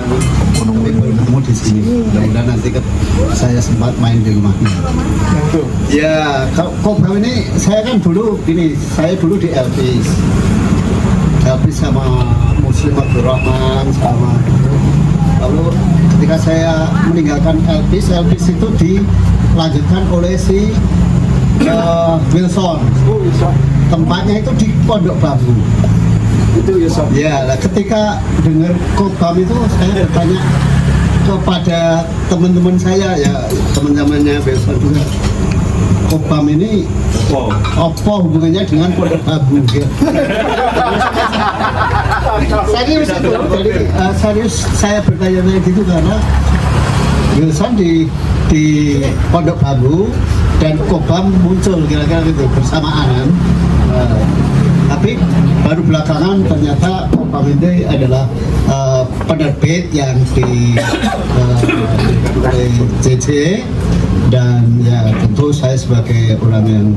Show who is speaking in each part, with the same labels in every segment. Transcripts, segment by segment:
Speaker 1: bertemu di sini. Mudah-mudahan nanti saya sempat main di rumahnya. Ya, Kobam ini saya kan dulu gini, saya dulu di Elvis sama Muslim Abdul Rahman sama. Lalu ketika saya meninggalkan Elvis itu dilanjutkan oleh si Wilson. Tempatnya itu di Pondok Bambu. Itu ya, ketika dengar Kobam itu saya bertanya kepada teman-teman saya, ya teman-temannya Wilson juga, Kobam ini apa hubungannya dengan Pondok Bambu? Ya. Serius itu, jadi serius saya bertanya gitu karena Wilson di Pondok Bambu dan Kobam muncul kira-kira gitu bersamaan. Tapi baru belakangan ternyata Kobam ini adalah penerbit yang di JJ, dan ya tentu saya sebagai orang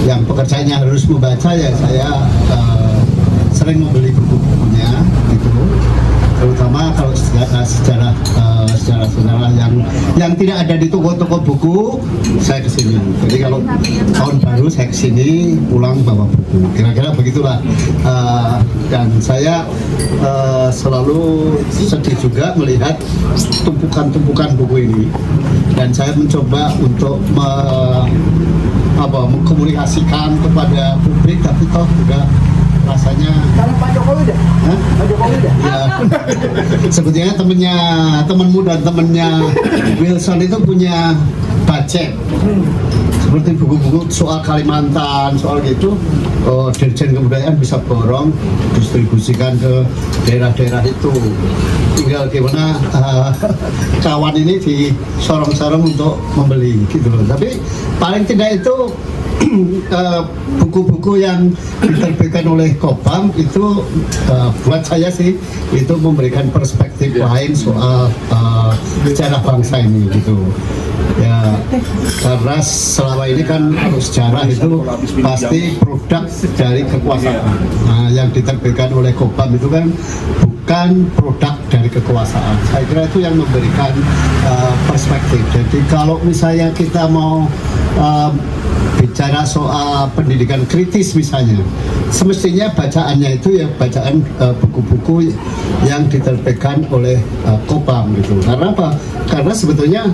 Speaker 1: yang pekerjaannya harus membaca, ya saya sering membeli buku-bukunya gitu, terutama kalau sejarah yang tidak ada di toko-toko buku, saya kesini. Jadi kalau tahun baru saya kesini pulang bawa buku, kira-kira begitulah. Dan saya selalu sedih juga melihat tumpukan-tumpukan buku ini, dan saya mencoba untuk mengkomunikasikan kepada publik, tapi toh juga rasanya
Speaker 2: karena Pak Jokowi deh. Pak Jokowi deh.
Speaker 1: Ya, sebetulnya temanmu dan temennya Wilson itu punya budget seperti buku-buku soal Kalimantan, soal gitu. Dirjen Kebudayaan bisa borong, distribusikan ke daerah-daerah itu. Tinggal gimana kawan ini disorong-sorong untuk membeli gitu loh. Tapi paling tidak itu buku-buku yang diterbitkan oleh Kobam itu buat saya sih itu memberikan perspektif lain soal sejarah bangsa ini gitu ya, karena selama ini kan sejarah itu pasti produk dari kekuasaan. Nah, yang diterbitkan oleh Kobam itu kan bukan produk dari kekuasaan. Saya kira itu yang memberikan perspektif. Jadi kalau misalnya kita mau bicara soal pendidikan kritis misalnya, semestinya bacaannya itu ya bacaan buku-buku yang diterbitkan oleh Kobam gitu. Karena apa? Karena sebetulnya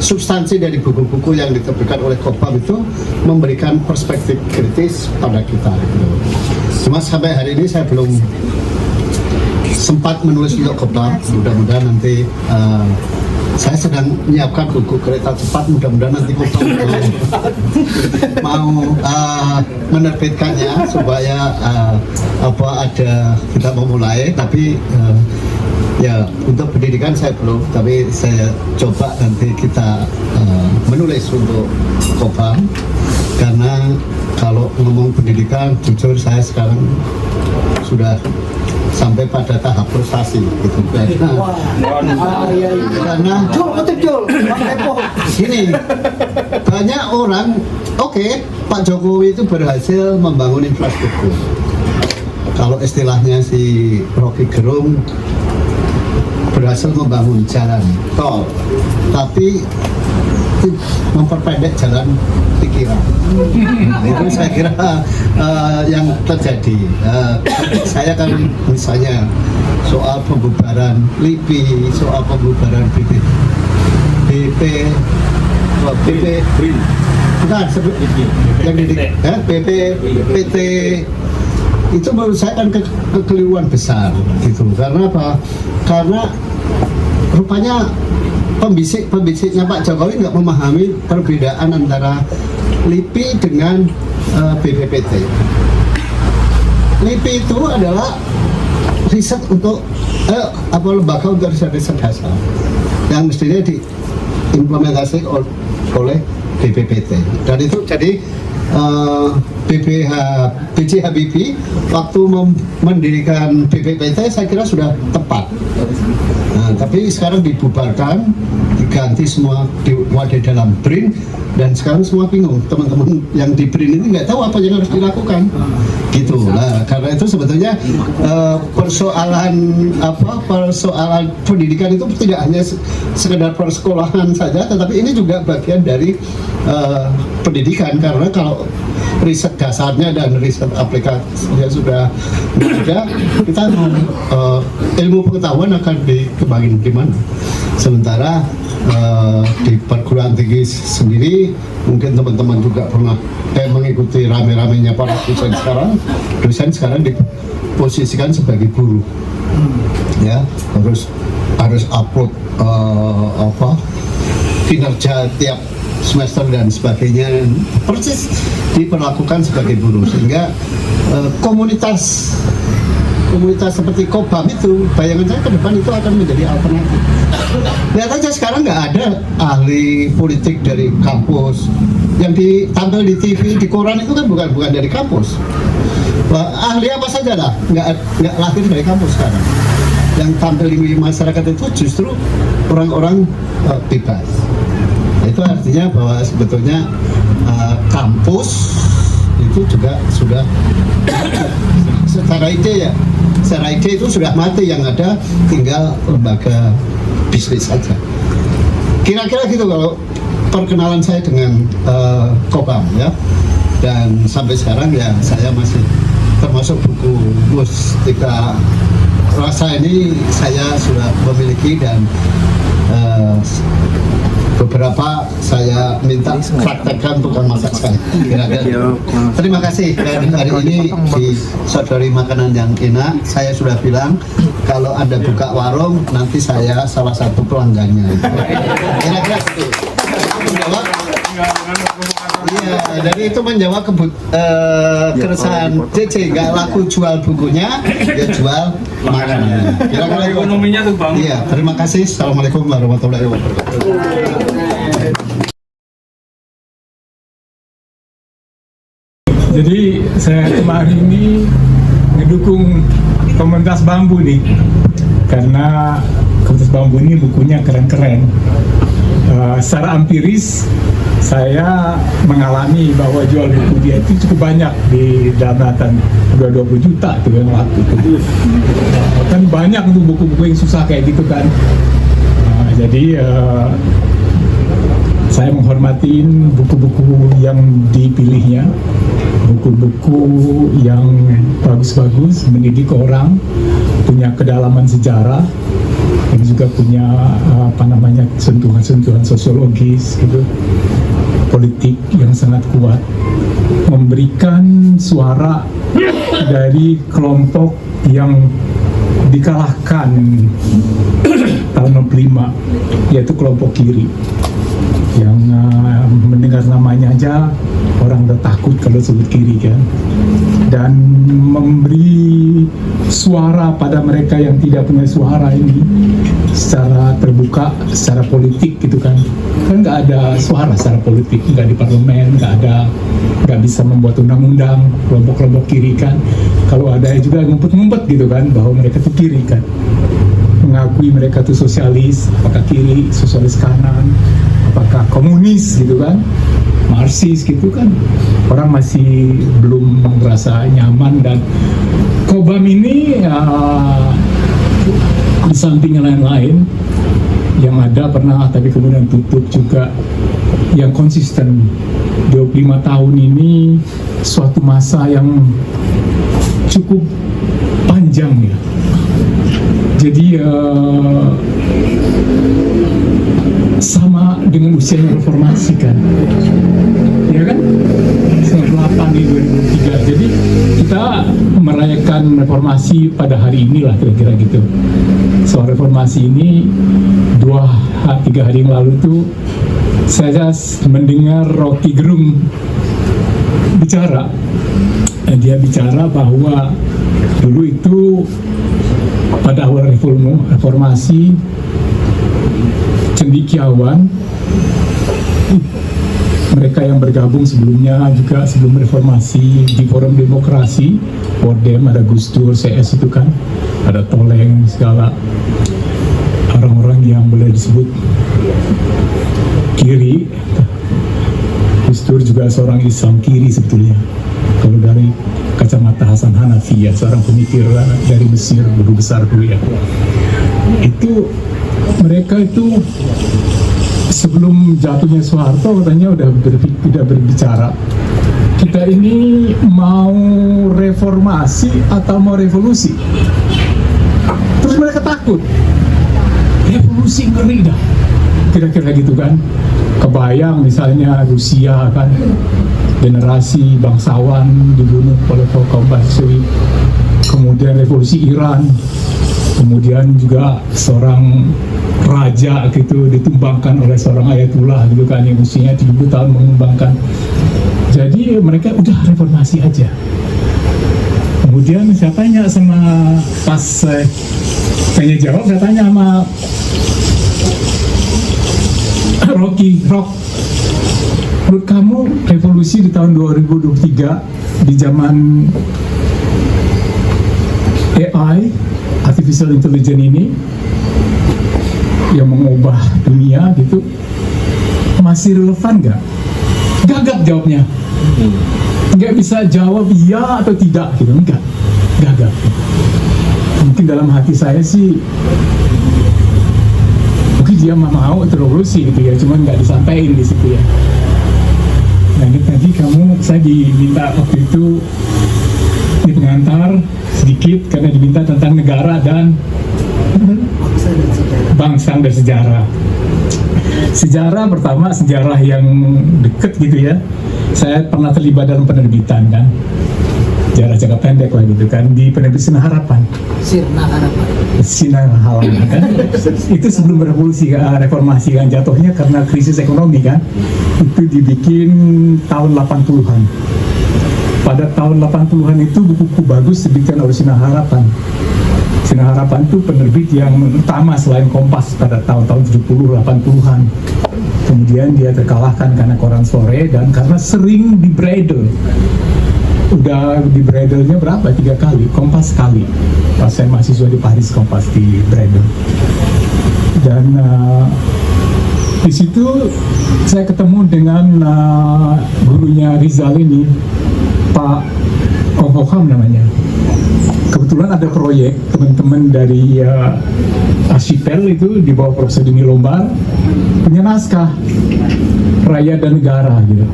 Speaker 1: substansi dari buku-buku yang diterbitkan oleh Kobam itu memberikan perspektif kritis pada kita gitu. Cuma sampai hari ini saya belum sempat menulis untuk Kobam. Mudah-mudahan nanti saya sedang menyiapkan buku kereta cepat, mudah-mudahan nanti Kobam mau menerbitkannya supaya ada kita mau mulai, tapi ya untuk pendidikan saya belum, tapi saya coba nanti kita menulis untuk Kobam, karena kalau ngomong pendidikan jujur saya sekarang sudah sampai pada tahap frustasi gitu karena gini, banyak orang Pak Jokowi itu berhasil membangun infrastruktur, kalau istilahnya si Rocky Gerung berhasil membangun jalan tol, tapi memperpendek jalan pikiran. Itu saya kira yang terjadi. Saya kan misalnya soal pembubaran LIPI, soal pembubaran BP, bukan yang BPPT, itu menurut saya kan kekeliruan besar gitu. Karena apa? Karena rupanya pembisik-pembisik Pak Jokowi nggak memahami perbedaan antara LIPI dengan BPPT. LIPI itu adalah riset untuk lembaga untuk riset dasar yang mestinya diimplementasi oleh BPPT, dan itu jadi B.J. Habibie waktu mendirikan BPPT saya kira sudah tepat. Nah, tapi sekarang dibubarkan, diganti semua di dalam BRIN, dan sekarang semua bingung. Teman-teman yang di BRIN ini nggak tahu apa yang harus dilakukan gitu. Nah, karena itu sebetulnya persoalan pendidikan itu tidak hanya sekedar persekolahan saja, tetapi ini juga bagian dari pendidikan, karena kalau riset dasarnya dan riset aplikasinya sudah ada, kita ilmu pengetahuan akan dikembangin gimana. Sementara di perguruan tinggi sendiri, mungkin teman-teman juga pernah mengikuti rame-ramenya para dosen sekarang diposisikan sebagai guru, ya harus upload kinerja tiap semester dan sebagainya, persis diperlakukan sebagai guru, sehingga komunitas seperti Kobam itu, bayangan saya ke depan itu akan menjadi alternatif. Lihat aja sekarang nggak ada ahli politik dari kampus, yang ditampil di TV, di koran itu kan bukan dari kampus. Ahli apa saja lah, nggak lahir dari kampus sekarang. Yang tampil di masyarakat itu justru orang-orang bebas. Itu artinya bahwa sebetulnya kampus itu juga sudah secara ide itu sudah mati, yang ada tinggal lembaga bisnis saja. Kira-kira gitu kalau perkenalan saya dengan Kobam, ya. Dan sampai sekarang ya saya masih termasuk buku Mustika Rasa ini saya sudah memiliki, dan beberapa saya minta praktekkan tukang masak saya. Kira-kira. Terima kasih. Dan hari ini di Saudari Makanan yang Enak, saya sudah bilang kalau Anda buka warung, nanti saya salah satu pelanggannya. Kira-kira gitu. Menjawab. Iya, jadi itu menjawab keresahan CC, nggak laku jual bukunya, dia jual makanannya. Kira-kira
Speaker 3: ekonominya tuh Bang.
Speaker 1: Iya, terima kasih. Assalamualaikum warahmatullahi wabarakatuh.
Speaker 4: Jadi saya kemarin ini mendukung Komunitas Bambu nih, karena Komunitas Bambu ini bukunya keren-keren. Secara empiris saya mengalami bahwa jual buku dia itu cukup banyak di Damatan, udah 20 juta tuh yang laku. Kan banyak tuh buku-buku yang susah kayak gitu kan. Jadi saya menghormatin buku-buku yang dipilihnya, buku-buku yang bagus-bagus, mendidik orang, punya kedalaman sejarah, dan juga punya sentuhan-sentuhan sosiologis gitu, politik yang sangat kuat, memberikan suara dari kelompok yang dikalahkan tahun 65, yaitu kelompok kiri, yang mendengar namanya aja orang udah takut kalau sebut kiri kan, dan memberi suara pada mereka yang tidak punya suara ini secara terbuka, secara politik gitu kan nggak ada suara secara politik, nggak di parlemen, nggak bisa membuat undang-undang. Kelompok-kelompok kiri kan, kalau ada juga ngumpet-ngumpet gitu kan bahwa mereka tuh kiri kan, mengakui mereka tuh sosialis, apakah kiri, sosialis kanan, apakah komunis gitu kan, Marxis gitu kan, orang masih belum merasa nyaman. Dan Kobam ini di samping yang lain-lain yang ada pernah tapi kemudian tutup juga, yang konsisten 25 tahun ini suatu masa yang cukup panjang ya. Jadi sama dengan usianya reformasi kan, ya kan, 98 di 2003. Jadi kita merayakan reformasi pada hari inilah kira-kira gitu. Soal reformasi ini 2-3 hari yang lalu tuh saya mendengar Rocky Gerung bicara. Dia bicara bahwa dulu itu pada awal reformasi cendekiawan, mereka yang bergabung sebelumnya juga sebelum reformasi di Forum Demokrasi, Pordem, ada Gus Dur, CS itu kan, ada Toleng, segala orang-orang yang boleh disebut kiri, juga seorang Islam kiri sebetulnya. Kalau dari kacamata Hasan Hanafi ya, seorang pemikir dari Mesir, guru besar dulu ya. Itu mereka itu sebelum jatuhnya Soeharto katanya udah berbicara, kita ini mau reformasi atau mau revolusi. Terus mereka takut, revolusi ngeri dah, kira-kira gitu kan. Kebayang misalnya Rusia kan, generasi bangsawan dibunuh oleh kaum Bolshevik, kemudian revolusi Iran, kemudian juga seorang raja gitu ditumbangkan oleh seorang ayatullah gitu kan, yang usianya 70 tahun mengembangkan. Jadi mereka udah reformasi aja. Kemudian saya tanya sama, pas tanya jawab, saya tanya sama Rock, menurut kamu revolusi di tahun 2023 di zaman AI, artificial intelligence ini yang mengubah dunia gitu, masih relevan nggak? Gagap jawabnya, nggak bisa jawab iya atau tidak gitu, enggak, gagap. Mungkin dalam hati saya sih mungkin dia mau revolusi gitu ya, cuman nggak disampaikan di situ ya. Nah ini tadi saya diminta waktu itu di pengantar sedikit karena diminta tentang negara dan bangsa dan sejarah. Sejarah pertama, sejarah yang deket gitu ya. Saya pernah terlibat dalam penerbitan kan, sejarah jangka pendek lah gitu kan, di penerbit Sinar Harapan. Sinar Harapan kan, itu sebelum reformasi kan, jatuhnya karena krisis ekonomi kan, itu dibikin tahun 80-an. Pada tahun 80-an itu buku-buku bagus dibikin oleh Sinar Harapan. Sinar Harapan itu penerbit yang utama selain Kompas pada tahun-tahun 70-80-an. Kemudian dia terkalahkan karena koran sore dan karena sering dibredel. Udah dibredelnya berapa? 3 kali, Kompas sekali. Pas saya mahasiswa di Paris, Kompas dibredel. Dan di situ saya ketemu dengan gurunya Rizal ini, Pak Hoham namanya. Kebetulan ada proyek teman-teman dari Archipel itu di bawah Profesor Dini Lombar punya naskah Rakyat dan Negara gitu.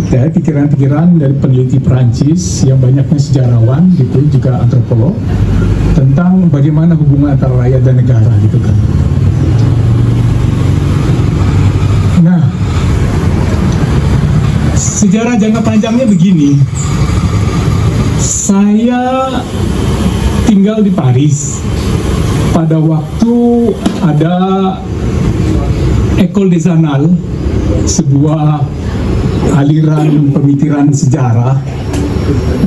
Speaker 4: Ya, pikiran-pikiran dari peneliti Perancis yang banyaknya sejarawan gitu, juga antropolog, tentang bagaimana hubungan antara rakyat dan negara gitu kan. Nah, sejarah jangka panjangnya begini. Saya tinggal di Paris pada waktu ada École des Annales, sebuah aliran pemikiran sejarah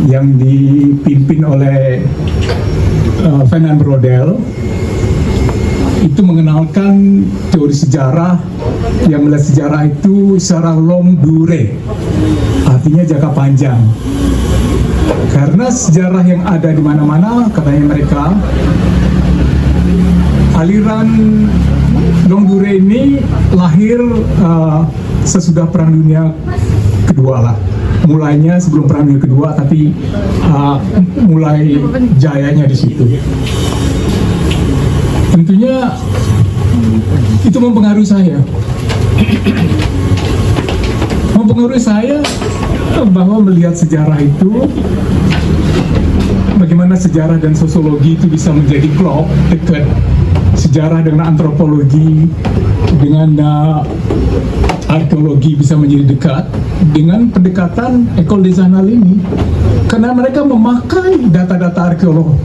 Speaker 4: yang dipimpin oleh Fernand Braudel. Itu mengenalkan teori sejarah yang melihat sejarah itu secara longue durée, artinya jangka panjang. Karena sejarah yang ada di mana-mana, katanya mereka, aliran longue durée ini lahir sesudah Perang Dunia Kedua lah. Mulainya sebelum Perang Dunia Kedua, tapi mulai jayanya di situ. Tentunya itu mempengaruhi saya. Mempengaruhi saya bahwa melihat sejarah itu, bagaimana sejarah dan sosiologi itu bisa menjadi klop dekat. Sejarah dengan antropologi, dengan arkeologi bisa menjadi dekat dengan pendekatan École des Annales ini, karena mereka memakai data-data arkeolog,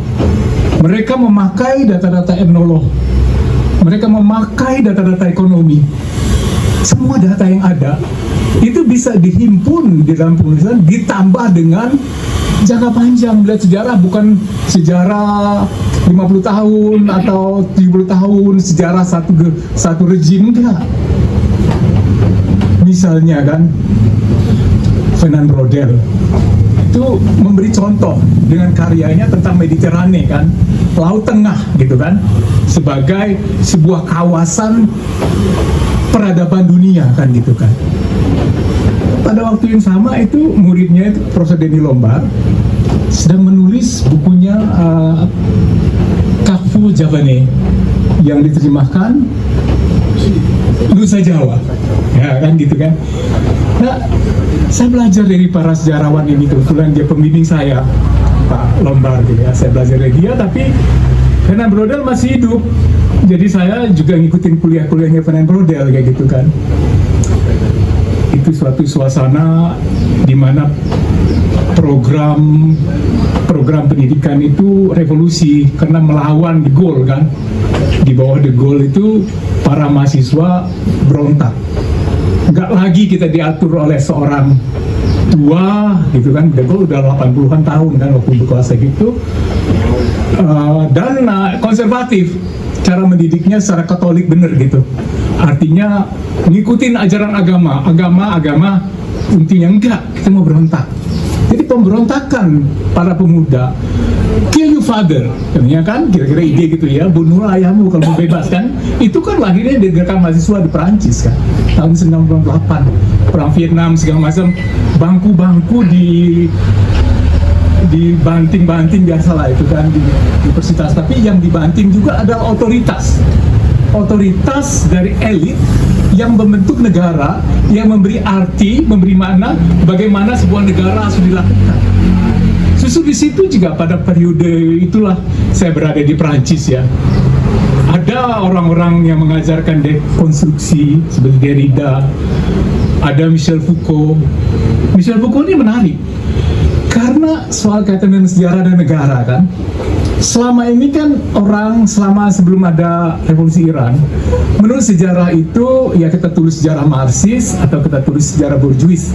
Speaker 4: mereka memakai data-data etnolog, mereka memakai data-data ekonomi. Semua data yang ada itu bisa dihimpun di dalam penulisan, ditambah dengan jangka panjang. Melihat sejarah bukan sejarah 50 tahun atau 70 tahun, sejarah satu rejim, enggak. Misalnya kan Fernand Braudel itu memberi contoh dengan karyanya tentang Mediterane kan, Laut Tengah gitu kan, sebagai sebuah kawasan peradaban dunia kan gitu kan. waktu yang sama itu muridnya itu Profesor Denny Lombard sedang menulis bukunya Kafu Javane yang diterjemahkan Nusa Jawa, ya kan gitu kan. Nah, saya belajar dari para sejarawan ini, kebetulan dia pembimbing saya, Pak Lombard gitu ya. Saya belajar dari dia, tapi Fernand Braudel masih hidup, jadi saya juga ngikutin kuliahnya Fernand Braudel kayak gitu kan. Itu suatu suasana di mana program pendidikan itu revolusi karena melawan De Gaulle kan. Di bawah De Gaulle itu para mahasiswa berontak. Nggak lagi kita diatur oleh seorang tua gitu kan. De Gaulle udah 80-an tahun kan waktu berkuasa gitu. Dan konservatif, cara mendidiknya secara Katolik bener gitu. Artinya ngikutin ajaran agama intinya enggak, kita mau berontak. Jadi pemberontakan para pemuda, kill your father, ya kan, kira-kira ide gitu ya, bunuh ayahmu kalau mau bebas kan. Itu kan lahirnya dari gerakan mahasiswa di Perancis kan, tahun 1998, perang Vietnam segala macam, bangku-bangku dibanting-banting biasalah itu kan di universitas. Tapi yang dibanting juga adalah otoritas dari elit yang membentuk negara, yang memberi arti, memberi makna bagaimana sebuah negara harus dilakukan. Justru di situ juga pada periode itulah saya berada di Perancis ya. Ada orang-orang yang mengajarkan dekonstruksi seperti Derrida, ada Michel Foucault. Michel Foucault ini menarik karena soal kaitan dengan sejarah dan negara kan. Selama ini kan selama sebelum ada revolusi Iran, menurut sejarah itu ya kita tulis sejarah Marxis atau kita tulis sejarah Bourgeois,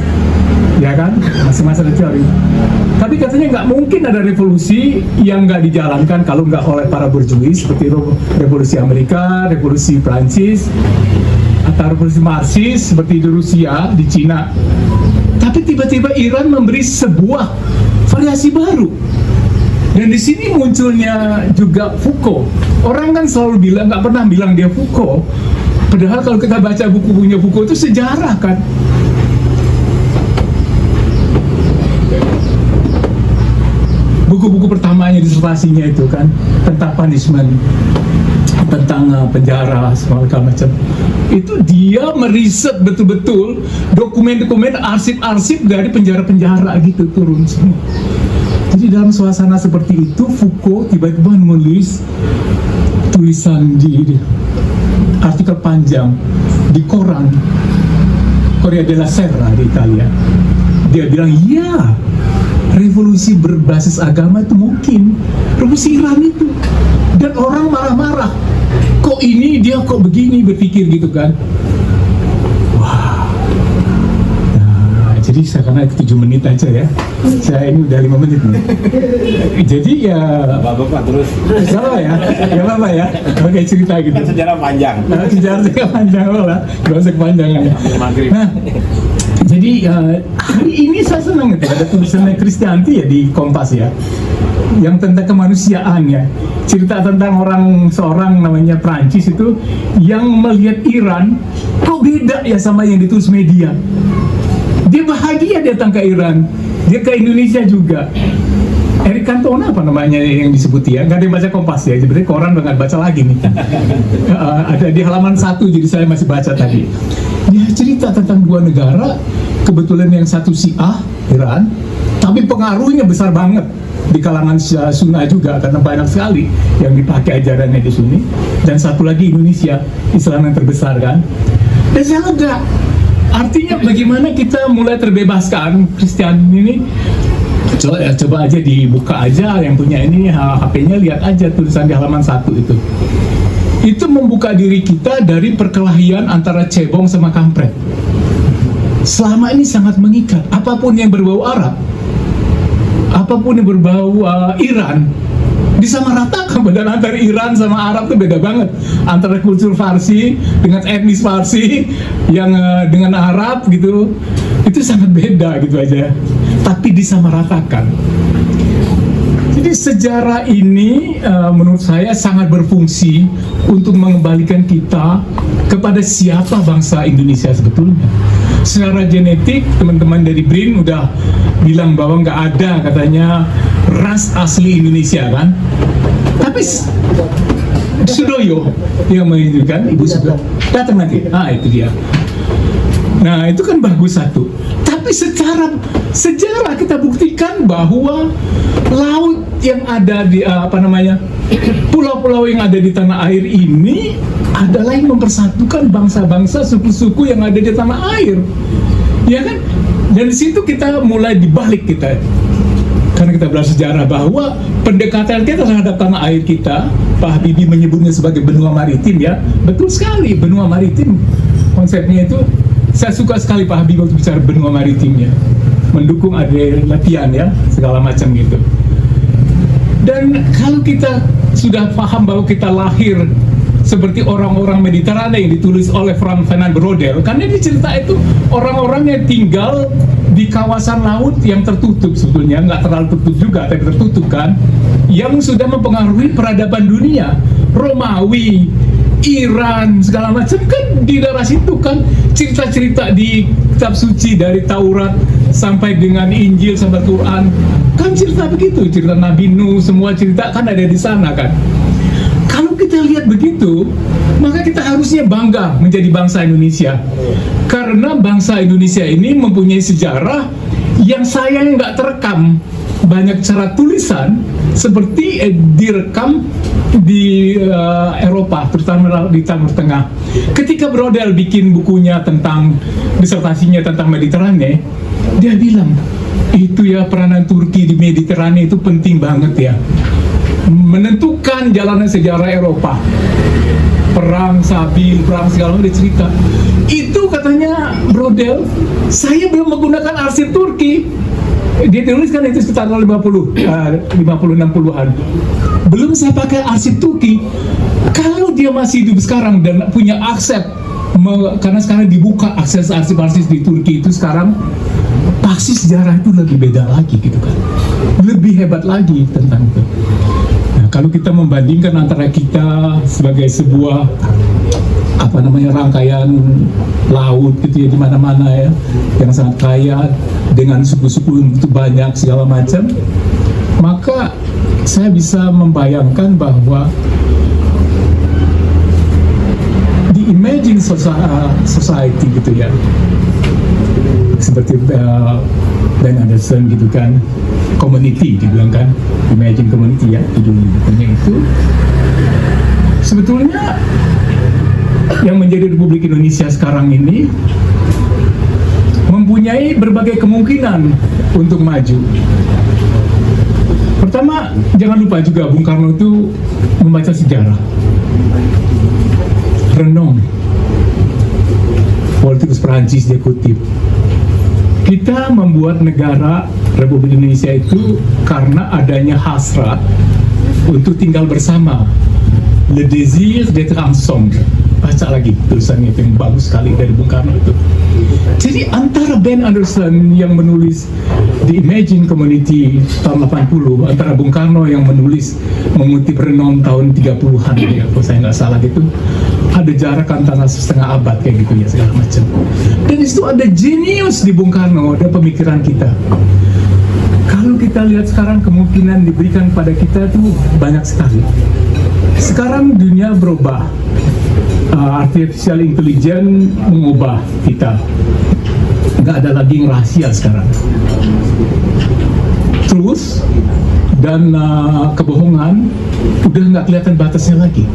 Speaker 4: ya kan, masing-masing ada teori. Tapi katanya nggak mungkin ada revolusi yang nggak dijalankan kalau nggak oleh para Bourgeois, seperti revolusi Amerika, revolusi Prancis, atau revolusi Marxis seperti di Rusia, di Cina. Tapi tiba-tiba Iran memberi sebuah variasi baru. Dan di sini munculnya juga Foucault. Orang kan selalu bilang, nggak pernah bilang dia Foucault. Padahal kalau kita baca buku-bukunya Foucault itu sejarah kan. Buku-buku pertamanya disertasinya itu kan tentang punishment, tentang penjara segala macam. Itu dia meriset betul-betul dokumen-dokumen, arsip-arsip dari penjara-penjara gitu turun semua. Jadi dalam suasana seperti itu, Foucault tiba-tiba menulis tulisan di artikel panjang di koran Corriere della Sera di Italia. Dia bilang, ya, revolusi berbasis agama itu mungkin, revolusi Iran itu. Dan orang marah-marah, kok ini dia kok begini, berpikir gitu kan. Jadi karena 7 menit aja ya, saya ini udah 5 menit nih. Jadi ya
Speaker 3: Bapak terus
Speaker 4: salah ya, nggak apa-apa ya. Oke, cerita gitu.
Speaker 3: kan sejarah panjang.
Speaker 4: Sejarah panjang lah, gak usah kepanjangan ya. Nah, jadi hari ini saya senang itu ada tulisannya Kristianti ya di Kompas ya, yang tentang kemanusiaan ya. Cerita tentang seorang namanya Prancis itu yang melihat Iran kok beda ya sama yang ditulis media. Dia bahagia datang ke Iran, dia ke Indonesia juga. Eric Cantona apa namanya yang disebut ya, nggak ada yang baca Kompas ya, sebenarnya koran udah nggak baca lagi nih. Ada di halaman 1, jadi saya masih baca tadi. Dia cerita tentang dua negara, kebetulan yang satu Syiah, Iran, tapi pengaruhnya besar banget di kalangan Sunnah juga, karena banyak sekali yang dipakai ajarannya di sini. Dan satu lagi Indonesia, Islam yang terbesar kan. Dan saya lega. Artinya bagaimana kita mulai terbebaskan Kristen ini. Coba aja dibuka aja, yang punya ini HP-nya lihat aja tulisan di halaman 1 itu. Itu membuka diri kita dari perkelahian antara cebong sama kampret. Selama ini sangat mengikat. Apapun yang berbau Arab, apapun yang berbau Iran, disamaratakan. Padahal antara Iran sama Arab itu beda banget. Antara kultur Farsi dengan etnis Farsi yang dengan Arab gitu, itu sangat beda gitu aja. Tapi disamaratakan. Jadi sejarah ini menurut saya sangat berfungsi untuk mengembalikan kita kepada siapa bangsa Indonesia sebetulnya. Secara genetik, teman-teman dari BRIN udah bilang bahwa nggak ada katanya ras asli Indonesia kan. Tapi Sudoyo yang menunjukkan, Ibu sudah datang nanti. Itu dia. Nah, itu kan bagus satu. Tapi secara sejarah kita buktikan bahwa laut yang ada di pulau-pulau yang ada di tanah air ini adalah yang mempersatukan bangsa-bangsa, suku-suku yang ada di tanah air. Ya kan? Dan di situ kita mulai dibalik kita. Karena kita belajar sejarah bahwa pendekatan kita terhadap tanah air kita, Pak Habibie menyebutnya sebagai benua maritim ya. Betul sekali, benua maritim. Konsepnya itu saya suka sekali Pak Habibie waktu bicara benua maritimnya, mendukung ada latihan ya, segala macam gitu. Dan kalau kita sudah paham bahwa kita lahir seperti orang-orang Mediterania yang ditulis oleh Frank Fernand Braudel, karena di cerita itu orang-orang yang tinggal di kawasan laut yang tertutup, sebetulnya nggak terlalu tertutup juga, tapi tertutup kan, yang sudah mempengaruhi peradaban dunia, Romawi, Iran, segala macam kan di daerah situ kan. Cerita-cerita di kitab suci dari Taurat sampai dengan Injil sampai Quran kan cerita begitu, cerita Nabi Nuh, semua cerita kan ada di sana kan. Kalau kita lihat begitu, maka kita harusnya bangga menjadi bangsa Indonesia, karena bangsa Indonesia ini mempunyai sejarah yang sayang nggak terekam. Banyak cara tulisan seperti direkam di Eropa, terutama di Timur Tengah. Ketika Braudel bikin bukunya tentang disertasinya tentang Mediterania, dia bilang itu ya peranan Turki di Mediterania itu penting banget ya, menentukan jalanan sejarah Eropa. Perang Sabil, perang segala macam cerita. Itu katanya Braudel, saya belum menggunakan arsip Turki. Dia tuliskan itu sekitar 50-60an. Belum saya pakai arsip Turki. Kalau dia masih hidup sekarang dan punya akses, karena sekarang dibuka akses arsip-arsip di Turki itu sekarang, pasti sejarah itu lebih beda lagi gitu kan, lebih hebat lagi tentang itu. Nah, kalau kita membandingkan antara kita sebagai sebuah rangkaian laut gitu ya di mana-mana ya, yang sangat kaya dengan suku-suku yang begitu banyak segala macam, maka saya bisa membayangkan bahwa di Imagine Society gitu ya, seperti Ben Anderson gitu kan, community dibilang kan, Imagine Community ya judulnya itu. Sebetulnya yang menjadi Republik Indonesia sekarang ini mempunyai berbagai kemungkinan untuk maju. Pertama, jangan lupa juga Bung Karno itu membaca sejarah, renung, politikus Perancis dia kutip. Kita membuat negara Republik Indonesia itu karena adanya hasrat untuk tinggal bersama, le désir d'être ensemble. Baca lagi tulisannya itu yang bagus sekali dari Bung Karno itu. Jadi antara Ben Anderson yang menulis di Imagine Community tahun 80, antara Bung Karno yang menulis mengutip Renom tahun 30-an ya, kalau saya nggak salah gitu, ada jarak antara setengah abad kayak gitu ya segala macam. Dan itu ada jenius di Bung Karno, ada pemikiran kita. Kalau kita lihat sekarang kemungkinan diberikan pada kita itu banyak sekali. Sekarang dunia berubah. Artificial intelligence mengubah kita. Nggak ada lagi yang rahasia sekarang. Truth dan kebohongan udah nggak kelihatan batasnya lagi.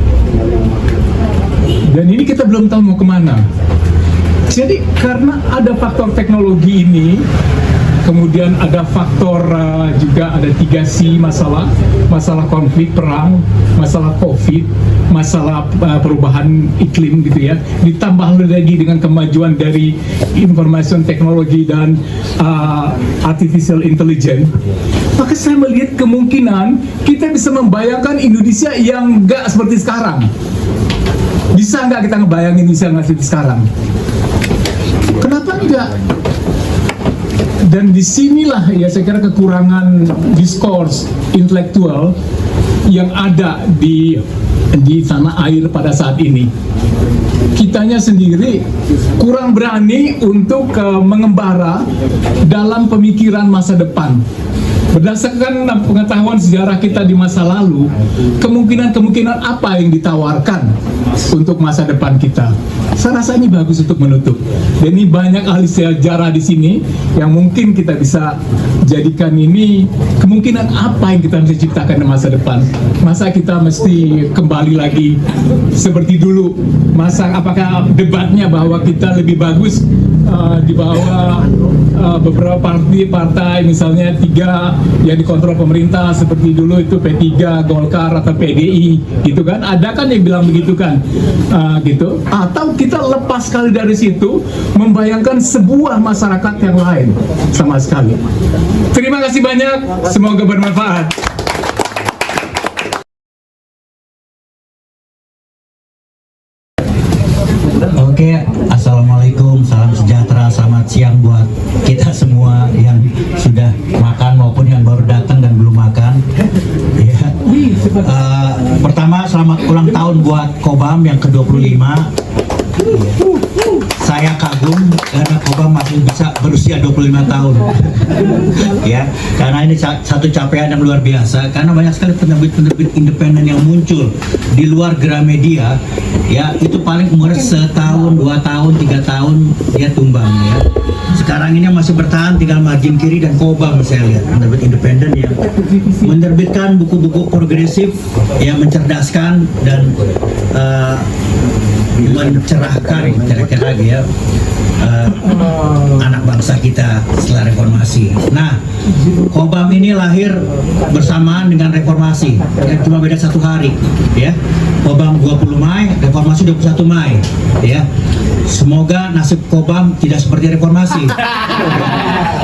Speaker 4: Dan ini kita belum tahu mau kemana. Jadi karena ada faktor teknologi ini, kemudian ada faktor juga ada 3C masalah konflik, perang, masalah COVID, masalah perubahan iklim gitu ya, ditambah lagi dengan kemajuan dari information teknologi dan artificial intelligence, maka saya melihat kemungkinan kita bisa membayangkan Indonesia yang nggak seperti sekarang. Bisa nggak kita ngebayangin Indonesia nggak seperti sekarang? Kenapa enggak? Dan disinilah ya saya kira kekurangan diskurs intelektual yang ada di tanah air pada saat ini. Kitanya sendiri kurang berani untuk mengembara dalam pemikiran masa depan. Berdasarkan pengetahuan sejarah kita di masa lalu, kemungkinan-kemungkinan apa yang ditawarkan untuk masa depan kita. Saya rasa ini bagus untuk menutup. Dan ini banyak ahli sejarah di sini yang mungkin kita bisa jadikan ini kemungkinan apa yang kita bisa ciptakan di masa depan. Masa kita mesti kembali lagi seperti dulu? Masa apakah debatnya bahwa kita lebih bagus di bawah beberapa partai misalnya 3 yang dikontrol pemerintah seperti dulu itu P3, Golkar atau PDI gitu kan, ada kan yang bilang begitu kan, gitu. Atau kita lepas sekali dari situ membayangkan sebuah masyarakat yang lain sama sekali. Terima kasih banyak, semoga bermanfaat.
Speaker 3: Oke, assalamualaikum, salam sejahtera, selamat siang buat kita semua yang sudah makan maupun yang baru datang dan belum makan. Ya. Pertama, selamat ulang tahun buat Cobham yang ke-25. Saya kagum karena Cobham masih bisa berusia 25 tahun. Ya, karena ini satu capaian yang luar biasa karena banyak sekali penerbit-penerbit independen yang muncul di luar Gramedia. Ya, itu paling umurnya setahun, 2 tahun, 3 tahun dia tumbang ya. Sekarang ini masih bertahan tinggal Margin Kiri dan Cobham, saya lihat penerbit independen yang menerbitkan buku-buku progresif yang mencerdaskan dan mencerahkan kira-kira ya anak bangsa kita setelah reformasi. Nah, Cobham ini lahir bersamaan dengan reformasi, cuma beda 1 hari ya. Cobham 20 Mei, reformasi 21 Mei ya. Semoga nasib Cobham tidak seperti reformasi.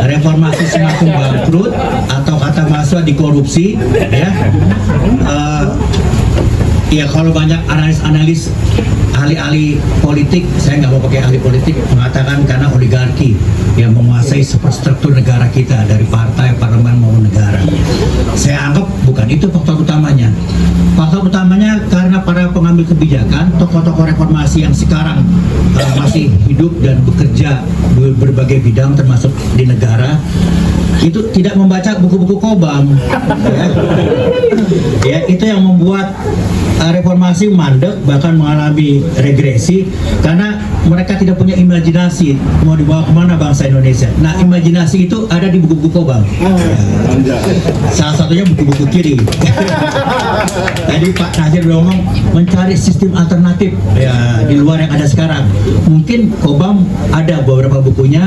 Speaker 3: Reformasi semakin bangkrut atau kata mahasiswa dikorupsi ya. Ya kalau banyak analis-analis ahli-ahli politik, saya nggak mau pakai ahli politik, mengatakan karena oligarki yang menguasai superstruktur negara kita dari partai, parlemen maupun negara. Saya anggap bukan itu faktor utamanya. Faktor utamanya karena para pengambil kebijakan, tokoh-tokoh reformasi yang sekarang masih hidup dan bekerja di berbagai bidang termasuk di negara, itu tidak membaca buku-buku Cobham. Ya, itu yang membuat reformasi mandek, bahkan mengalami regresi karena mereka tidak punya imajinasi mau dibawa kemana bangsa Indonesia. Nah, imajinasi itu ada di buku-buku Cobham. Salah satunya buku-buku kiri. Tadi Pak Nasir ngomong mencari sistem alternatif ya di luar yang ada sekarang. Mungkin Cobham ada beberapa bukunya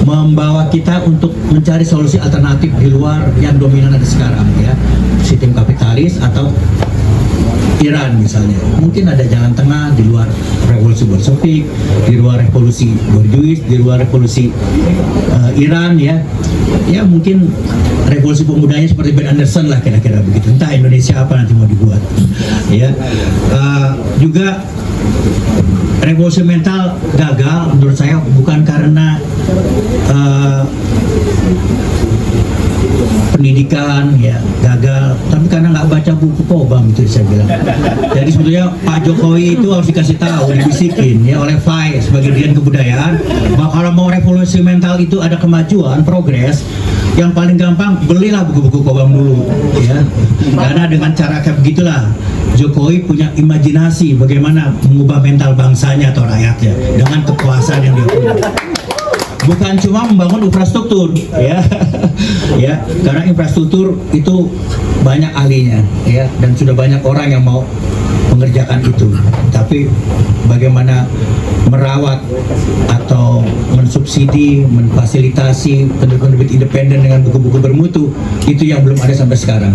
Speaker 3: membawa kita untuk mencari solusi alternatif di luar yang dominan ada sekarang ya, sistem kapitalis atau Iran misalnya. Mungkin ada jalan tengah di luar revolusi Bolshevik, di luar revolusi Borjuis, di luar revolusi Iran ya. Ya mungkin revolusi pemudanya seperti Ben Anderson lah kira-kira begitu. Entah Indonesia apa nanti mau dibuat. Ya. Juga revolusi mental gagal menurut saya bukan karena pendidikan ya gagal, tapi karena nggak baca buku Cobham itu saya bilang. Jadi sebetulnya Pak Jokowi itu harus dikasih tahu, dibisikin ya oleh FAI sebagai Dirjen Kebudayaan bahwa kalau mau revolusi mental itu ada kemajuan, progres, yang paling gampang belilah buku-buku Cobham dulu ya. Karena dengan cara kayak begitulah Jokowi punya imajinasi bagaimana mengubah mental bangsanya atau rakyatnya dengan kekuasaan yang dia punya. Bukan cuma membangun infrastruktur ya. Ya, karena infrastruktur itu banyak ahlinya ya dan sudah banyak orang yang mau mengerjakan itu. Tapi bagaimana merawat atau mensubsidi, memfasilitasi penerbit independen dengan buku-buku bermutu, itu yang belum ada sampai sekarang.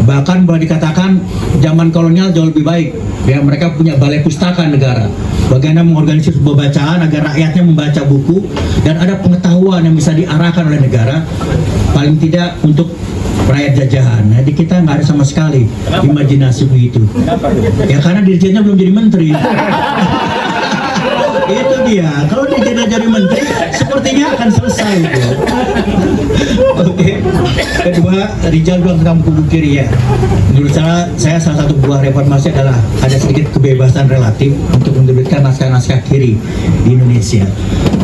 Speaker 3: Bahkan boleh dikatakan zaman kolonial jauh lebih baik ya, mereka punya balai pustaka negara, bagaimana mengorganisir sebuah bacaan agar rakyatnya membaca buku dan ada pengetahuan yang bisa diarahkan oleh negara paling tidak untuk rakyat jajahan. Nah, di kita nggak ada sama sekali imajinasi begitu ya, karena dirjennya belum jadi menteri. Itu dia. Kalau dia jadi menteri, sepertinya akan selesai itu. Oke. Kedua, Rijal bilang tentang buku kiri ya. Menurut saya salah satu buah reformasi adalah ada sedikit kebebasan relatif untuk menerbitkan naskah-naskah kiri di Indonesia.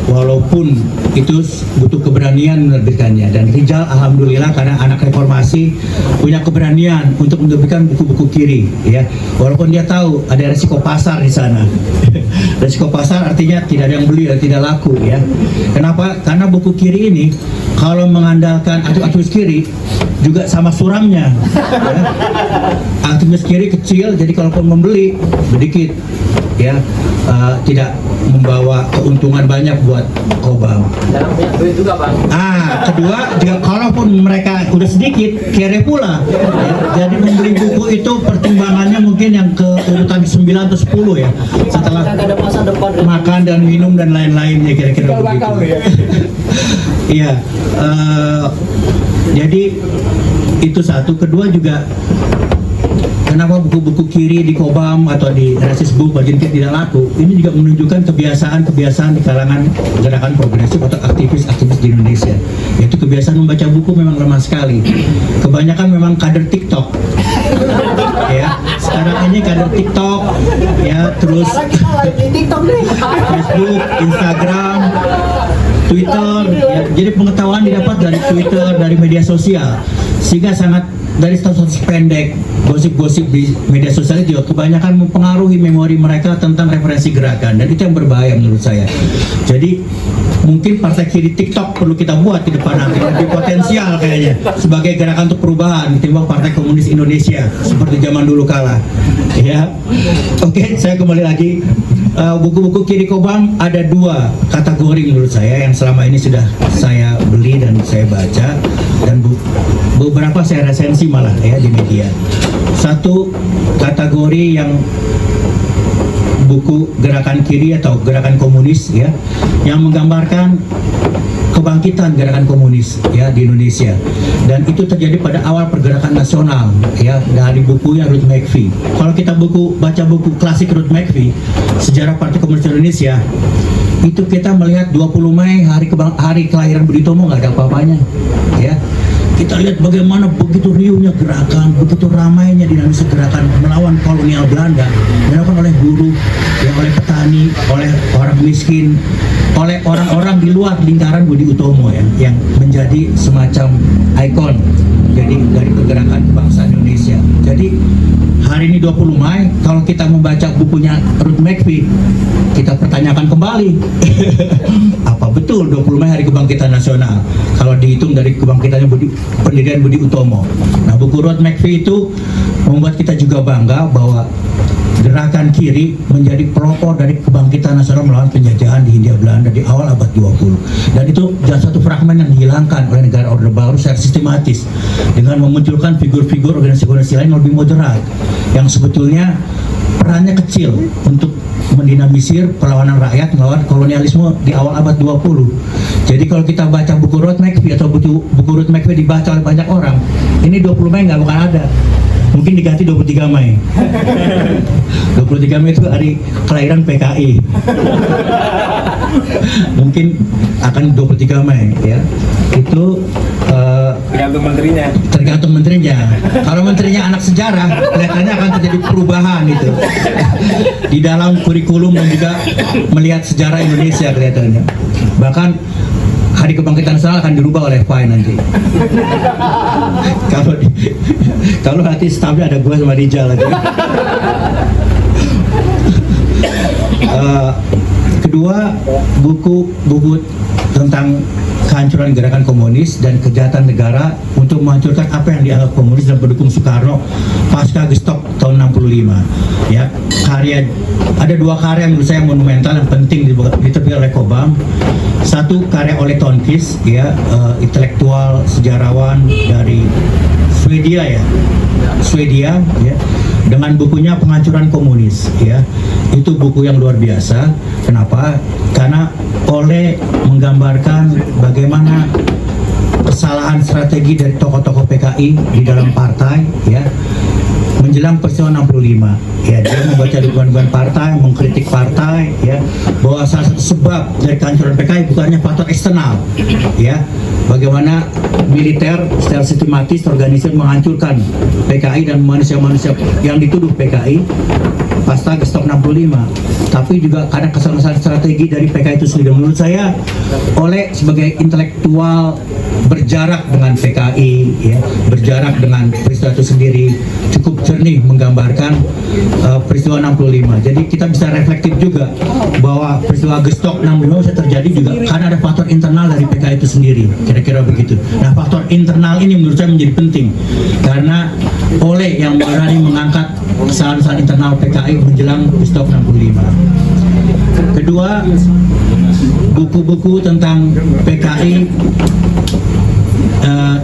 Speaker 3: Walaupun itu butuh keberanian menerbitkannya, dan Rijal alhamdulillah karena anak reformasi punya keberanian untuk menerbitkan buku-buku kiri ya. Walaupun dia tahu ada resiko pasar di sana. Resiko pasar artinya tidak ada yang beli dan tidak laku ya. Kenapa? Karena buku kiri ini kalau mengandalkan aktivis kiri juga sama suramnya ya. Aktivis kiri kecil, jadi kalaupun membeli sedikit ya, tidak membawa keuntungan banyak buat Kobam.
Speaker 2: Dalam punya duit juga bang.
Speaker 3: Kedua juga kalaupun mereka udah sedikit kere pula ya. Jadi membeli buku itu pertimbangannya mungkin yang ke urutan 9 atau 10 ya, setelah
Speaker 2: Ada masa depan.
Speaker 3: makan dan minum dan lain-lainnya kira-kira begitu. Iya, jadi itu satu. Kedua juga kenapa buku-buku kiri di Kobam atau di Resist Book bagian kiri tidak laku? Ini juga menunjukkan kebiasaan-kebiasaan di kalangan gerakan progresif atau aktivis-aktivis di Indonesia. Yaitu kebiasaan membaca buku memang lemah sekali. Kebanyakan memang kader TikTok. Ya, sekarang ini kader TikTok ya, terus Facebook, Instagram, Twitter ya, jadi pengetahuan didapat dari Twitter, dari media sosial, sehingga sangat dari status pendek, gosip-gosip di media sosial itu kebanyakan mempengaruhi memori mereka tentang referensi gerakan, dan itu yang berbahaya menurut saya. Jadi mungkin partai kiri TikTok perlu kita buat ke depan nanti, lebih potensial kayaknya sebagai gerakan untuk perubahan ketimbang Partai Komunis Indonesia seperti zaman dulu kala ya. Oke, saya kembali lagi. Buku-buku kiri Kobam ada dua kategori menurut saya yang selama ini sudah saya beli dan saya baca, dan beberapa saya resensi malah ya di media. Satu kategori yang buku gerakan kiri atau gerakan komunis ya, yang menggambarkan kebangkitan gerakan komunis ya di Indonesia, dan itu terjadi pada awal pergerakan nasional ya, dari bukunya Ruth McVie. Kalau kita baca buku klasik Ruth McVie, Sejarah Partai Komunis Indonesia, itu kita melihat 20 Mei hari kelahiran Budi Utomo nggak ada apa-apanya ya. Kita lihat bagaimana begitu riuhnya gerakan, begitu ramainya dinamika gerakan melawan kolonial Belanda, dilakukan oleh buruh, ya, oleh petani, oleh orang miskin, oleh orang-orang di luar lingkaran Budi Utomo ya, yang menjadi semacam ikon jadi dari pergerakan bangsa Indonesia. Jadi hari ini 20 Mei, kalau kita membaca bukunya Ruth McVie, kita pertanyakan kembali apa betul 20 Mei hari kebangkitan nasional kalau dihitung dari kebangkitannya pendirian Budi Utomo. Nah, buku Ruth McVie itu membuat kita juga bangga bahwa gerakan kiri menjadi pelopor dari kebangkitan nasional melawan penjajahan di Hindia Belanda di awal abad 20. Dan itu adalah satu fragmen yang dihilangkan oleh negara Orde Baru secara sistematis dengan memunculkan figur-figur organisasi lain yang lebih moderat yang sebetulnya perannya kecil untuk mendinamisir perlawanan rakyat melawan kolonialisme di awal abad 20. Jadi kalau kita baca buku Ruth McVie atau buku Ruth McVie dibaca oleh banyak orang, ini 20 Mei nggak bakal ada. Mungkin diganti 23 Mei. 23 Mei itu hari kelahiran PKI. Mungkin akan 23 Mei ya. Itu
Speaker 2: Tergantung menterinya.
Speaker 3: tergantung menterinya. Kalau menterinya anak sejarah, kelihatannya akan terjadi perubahan itu di dalam kurikulum dan juga melihat sejarah Indonesia kelihatannya. Bahkan hari kebangkitan nasional akan dirubah oleh FAI nanti. Kalau nanti stafnya ada gue sama Rijal lagi. Kedua, buku tentang kehancuran gerakan komunis dan kejahatan negara untuk menghancurkan apa yang dianggap komunis dan pendukung Soekarno pasca Gestok tahun 65 ya. Ada dua karya menurut saya monumental yang penting diterbitkan oleh Kobam. Satu karya oleh Tonquist ya, intelektual sejarawan dari Swedia ya, dengan bukunya Penghancuran Komunis ya. Itu buku yang luar biasa. Kenapa? Karena Oleh menggambarkan bagaimana kesalahan strategi dari tokoh-tokoh PKI di dalam partai ya, menjelang peristiwa 65. Ya, dia membaca dukungan partai, mengkritik partai, ya, bahwa salah satu sebab dari kehancuran PKI bukannya faktor eksternal, ya, bagaimana militer secara sistematis organisasi menghancurkan PKI dan manusia-manusia yang dituduh PKI pasca Gestok 65, tapi juga karena kesalahan strategi dari PKI itu sendiri. Menurut saya, oleh sebagai intelektual berjarak dengan PKI, ya, berjarak dengan peristiwa itu sendiri, cukup jernih menggambarkan peristiwa 65. Jadi kita bisa reflektif juga bahwa peristiwa Gestok 65 bisa terjadi juga karena ada faktor internal dari PKI itu sendiri, kira-kira begitu. Nah, faktor internal ini menurut saya menjadi penting karena oleh yang berani mengangkat kesalahan internal PKI menjelang Gestok 65. Kedua, buku-buku tentang PKI,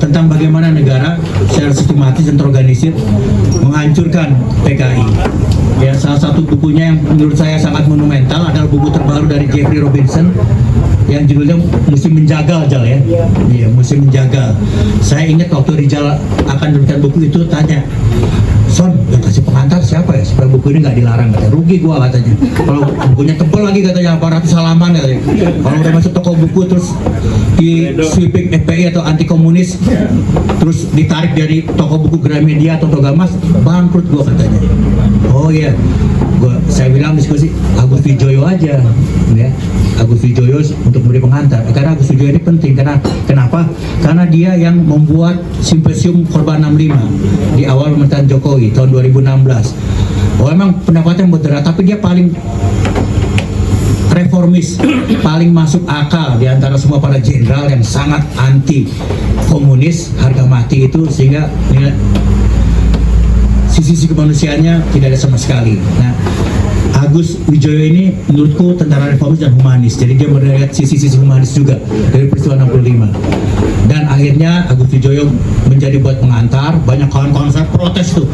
Speaker 3: tentang bagaimana negara secara sistematis dan terorganisir menghancurkan PKI. Ya, salah satu bukunya yang menurut saya sangat monumental adalah buku terbaru dari Jeffrey Robinson yang judulnya Musim Menjagal, Jal, ya. Iya, Musim Menjagal. Saya ingat waktu Rizal akan menerbitkan buku itu, tanya, Son, yang kasih pengantar siapa ya? Supaya buku ini nggak dilarang, katanya. Rugi gua, katanya. Kalau bukunya tebal lagi, katanya 800 halaman, katanya. Kalau udah masuk toko buku terus di sweeping FPI atau anti komunis, terus ditarik dari toko buku Gramedia atau Togamas, bangkrut gua, katanya. Oh iya, saya bilang diskusi Agus Wijoyo aja, ya. Agus Wijoyo untuk memberi pengantar. Karena Agus Wijoyo ini penting, karena kenapa? Karena dia yang membuat simposium korban 65 di awal pemerintahan Jokowi tahun 2016. Oh, memang pendapatnya moderat, tapi dia paling reformis, paling masuk akal di antara semua para jenderal yang sangat anti komunis, harga mati itu, sehingga sisi kemanusiaannya tidak ada sama sekali. Nah, Agus Wijoyo ini menurutku tentara reformis dan humanis, jadi dia melihat sisi-sisi humanis juga dari peristiwa 65. Dan akhirnya Agus Wijoyo menjadi buat pengantar. Banyak kawan-kawan saya protes tuh,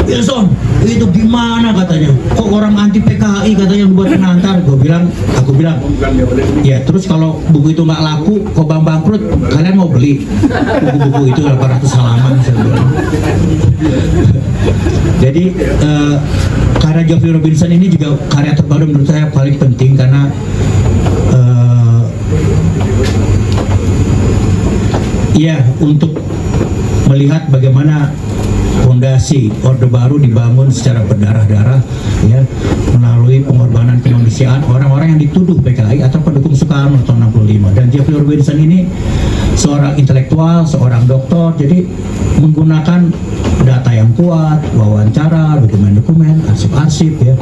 Speaker 3: Wilson, itu gimana, katanya, kok orang anti PKI katanya buat pengantar. Aku bilang, ya terus kalau buku itu nggak laku, kok bangkrut, kalian mau beli buku-buku itu 800 halaman, saya bilang. Jadi karya Jeffrey Robinson ini juga karya terbaru menurut saya paling penting karena ya, untuk melihat bagaimana fondasi Orde Baru dibangun secara berdarah-darah, ya, melalui pengorbanan kemanusiaan orang-orang yang dituduh PKI atau pendukung Soekarno tahun 65. Dan Jeffrey Robinson ini seorang intelektual, seorang doktor, jadi menggunakan data yang kuat, wawancara, dokumen-dokumen, arsip-arsip, ya.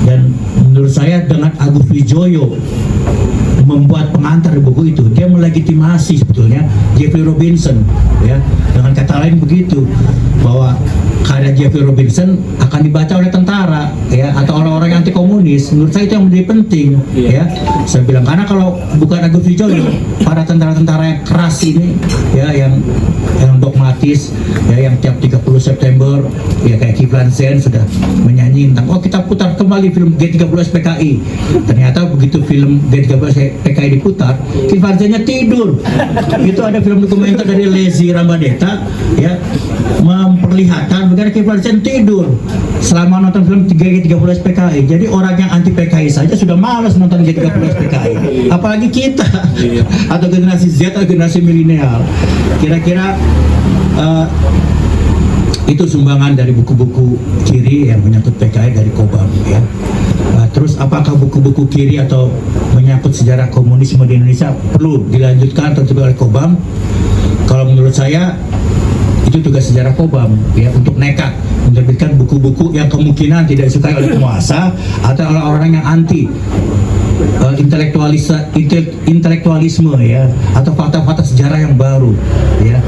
Speaker 3: Dan menurut saya dengan Agus Wijoyo membuat pengantar di buku itu, dia melegitimasi sebetulnya Jeffrey Robinson, ya. Dengan kata lain begitu, bahwa karya Jeffrey Robinson akan dibaca oleh tentara, ya, atau orang-orang anti komunis. Menurut saya itu yang menjadi penting, ya. Saya bilang karena kalau bukan Agus Wijoyo, para tentara-tentara yang keras ini, ya, yang dogmatis, ya, yang tiap 30 September, ya, kayak Kiflan Zen sudah menyanyi tentang, oh kita putar kembali film G30 PKI. Ternyata begitu film G30 PKI diputar, Kiflan Zennya tidur. Itu ada film dokumenter dari Lezi Ramadeta, ya, memperlihatkan bagaimana Kiflan Zen tidur selama nonton film G30 PKI. Jadi orang yang anti PKI saja sudah malas nonton G30 PKI, apalagi kita atau generasi Z atau generasi milenial. Kira-kira itu sumbangan dari buku-buku kiri yang menyangkut PKI dari Kobam, ya. Terus apakah buku-buku kiri atau menyangkut sejarah komunisme di Indonesia perlu dilanjutkan atau oleh Kobam? Kalau menurut saya itu tugas sejarah Kobam, ya, untuk nekat menerbitkan buku-buku yang kemungkinan tidak disukai oleh penguasa atau oleh orang yang anti intelektualisme, ya, atau fakta-fakta sejarah yang baru, ya.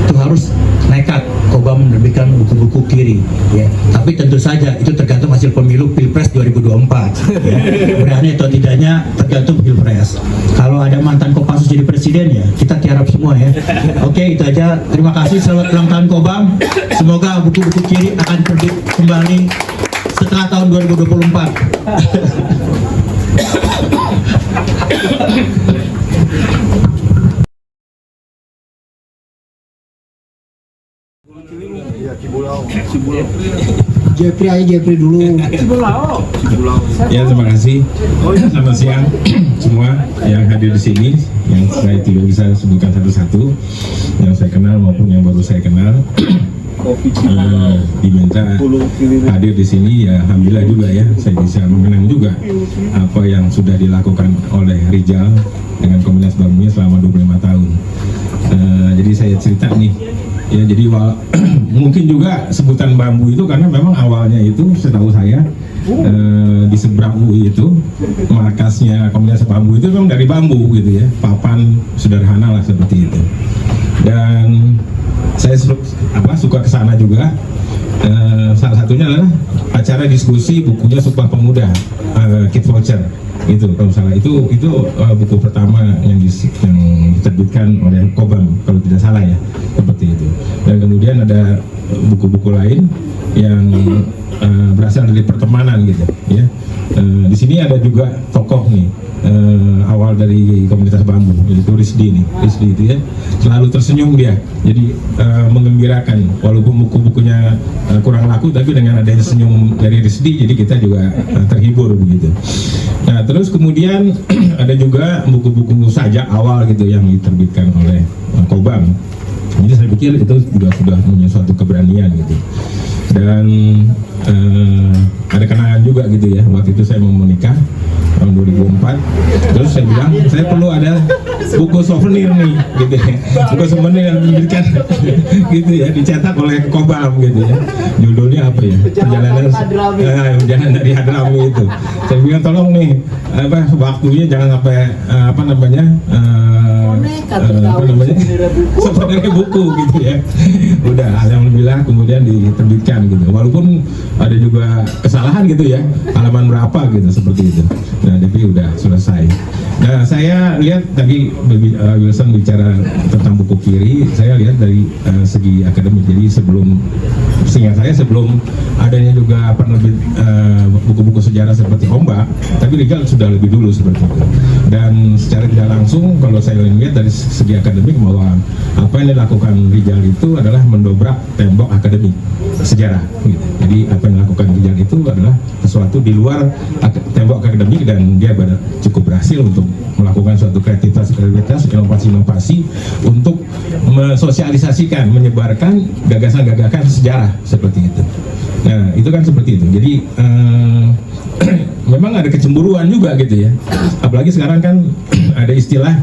Speaker 3: Itu harus nekat Kobam menerbitkan buku-buku kiri, ya. Tapi tentu saja itu tergantung hasil pemilu Pilpres 2024, ya. Berani atau tidaknya tergantung Pilpres. Kalau ada mantan Kopassus jadi presiden, ya kita tiarap semua, ya. Oke, itu aja. Terima kasih, selamat ulang tahun Kobam. Semoga buku-buku kiri akan terbit kembali setelah tahun 2024.
Speaker 1: Cibulau. Jeffrey dulu.
Speaker 5: Ya, terima kasih. Selamat siang semua yang hadir di sini, yang saya tidak bisa sebutkan satu-satu, yang saya kenal maupun yang baru saya kenal. Diminta hadir di sini, ya alhamdulillah juga ya, saya bisa mengenang juga apa yang sudah dilakukan oleh Rijal dengan komunitas bambunya selama 25 tahun. Jadi saya cerita nih, ya jadi mungkin juga sebutan bambu itu karena memang awalnya itu setahu saya di seberang UI itu markasnya komunitas bambu itu memang dari bambu gitu ya, papan sederhana lah seperti itu. Dan saya suka ke sana juga. Salah satunya adalah acara diskusi bukunya Sumpah Pemuda, Kid Voucher itu kalau salah, itu buku pertama yang diterbitkan oleh Kobam kalau tidak salah ya, seperti itu. Dan kemudian ada buku-buku lain yang berasal dari pertemanan gitu ya. Di sini ada juga tokoh nih, awal dari komunitas bambu, yaitu Risdi itu ya, selalu tersenyum dia, jadi menggembirakan walaupun buku-bukunya kurang laku, tapi dengan adanya senyum dari Risdi jadi kita juga terhibur begitu. Nah terus kemudian ada juga buku-buku sajak awal gitu yang diterbitkan oleh Kobam. Jadi saya pikir itu juga sudah punya suatu keberanian gitu. Dan ada kenangan juga gitu ya, waktu itu saya mau menikah tahun 2004, terus saya bilang saya perlu ada buku souvenir nih gitu ya, buku souvenir yang diberikan gitu ya, dicetak oleh Kobam gitu ya, judulnya apa ya, perjalanan dari Hadrami itu. Saya bilang tolong nih waktunya jangan sampai souvenir buku gitu ya. Udah alhamdulillah kemudian diterbitkan gitu, walaupun ada juga kesalahan gitu ya, halaman berapa gitu seperti itu. Nah, tapi udah selesai. Nah, saya lihat tadi Wilson bicara tentang buku kiri, saya lihat dari segi akademik. Jadi seingat saya sebelum adanya juga penerbit buku-buku sejarah seperti Ombak, tapi Rijal sudah lebih dulu seperti itu. Dan secara tidak langsung kalau saya lihat dari segi akademik bahwa apa yang dilakukan Rijal itu adalah mendobrak tembok akademik sejarah gitu. Jadi apa yang dilakukan Rijal itu adalah sesuatu di luar tembok akademik, dan dia cukup berhasil untuk melakukan suatu kreativitas, inovasi untuk mensosialisasikan, menyebarkan gagasan-gagasan sejarah seperti itu. Nah itu kan seperti itu. Jadi memang ada kecemburuan juga gitu ya, apalagi sekarang kan ada istilah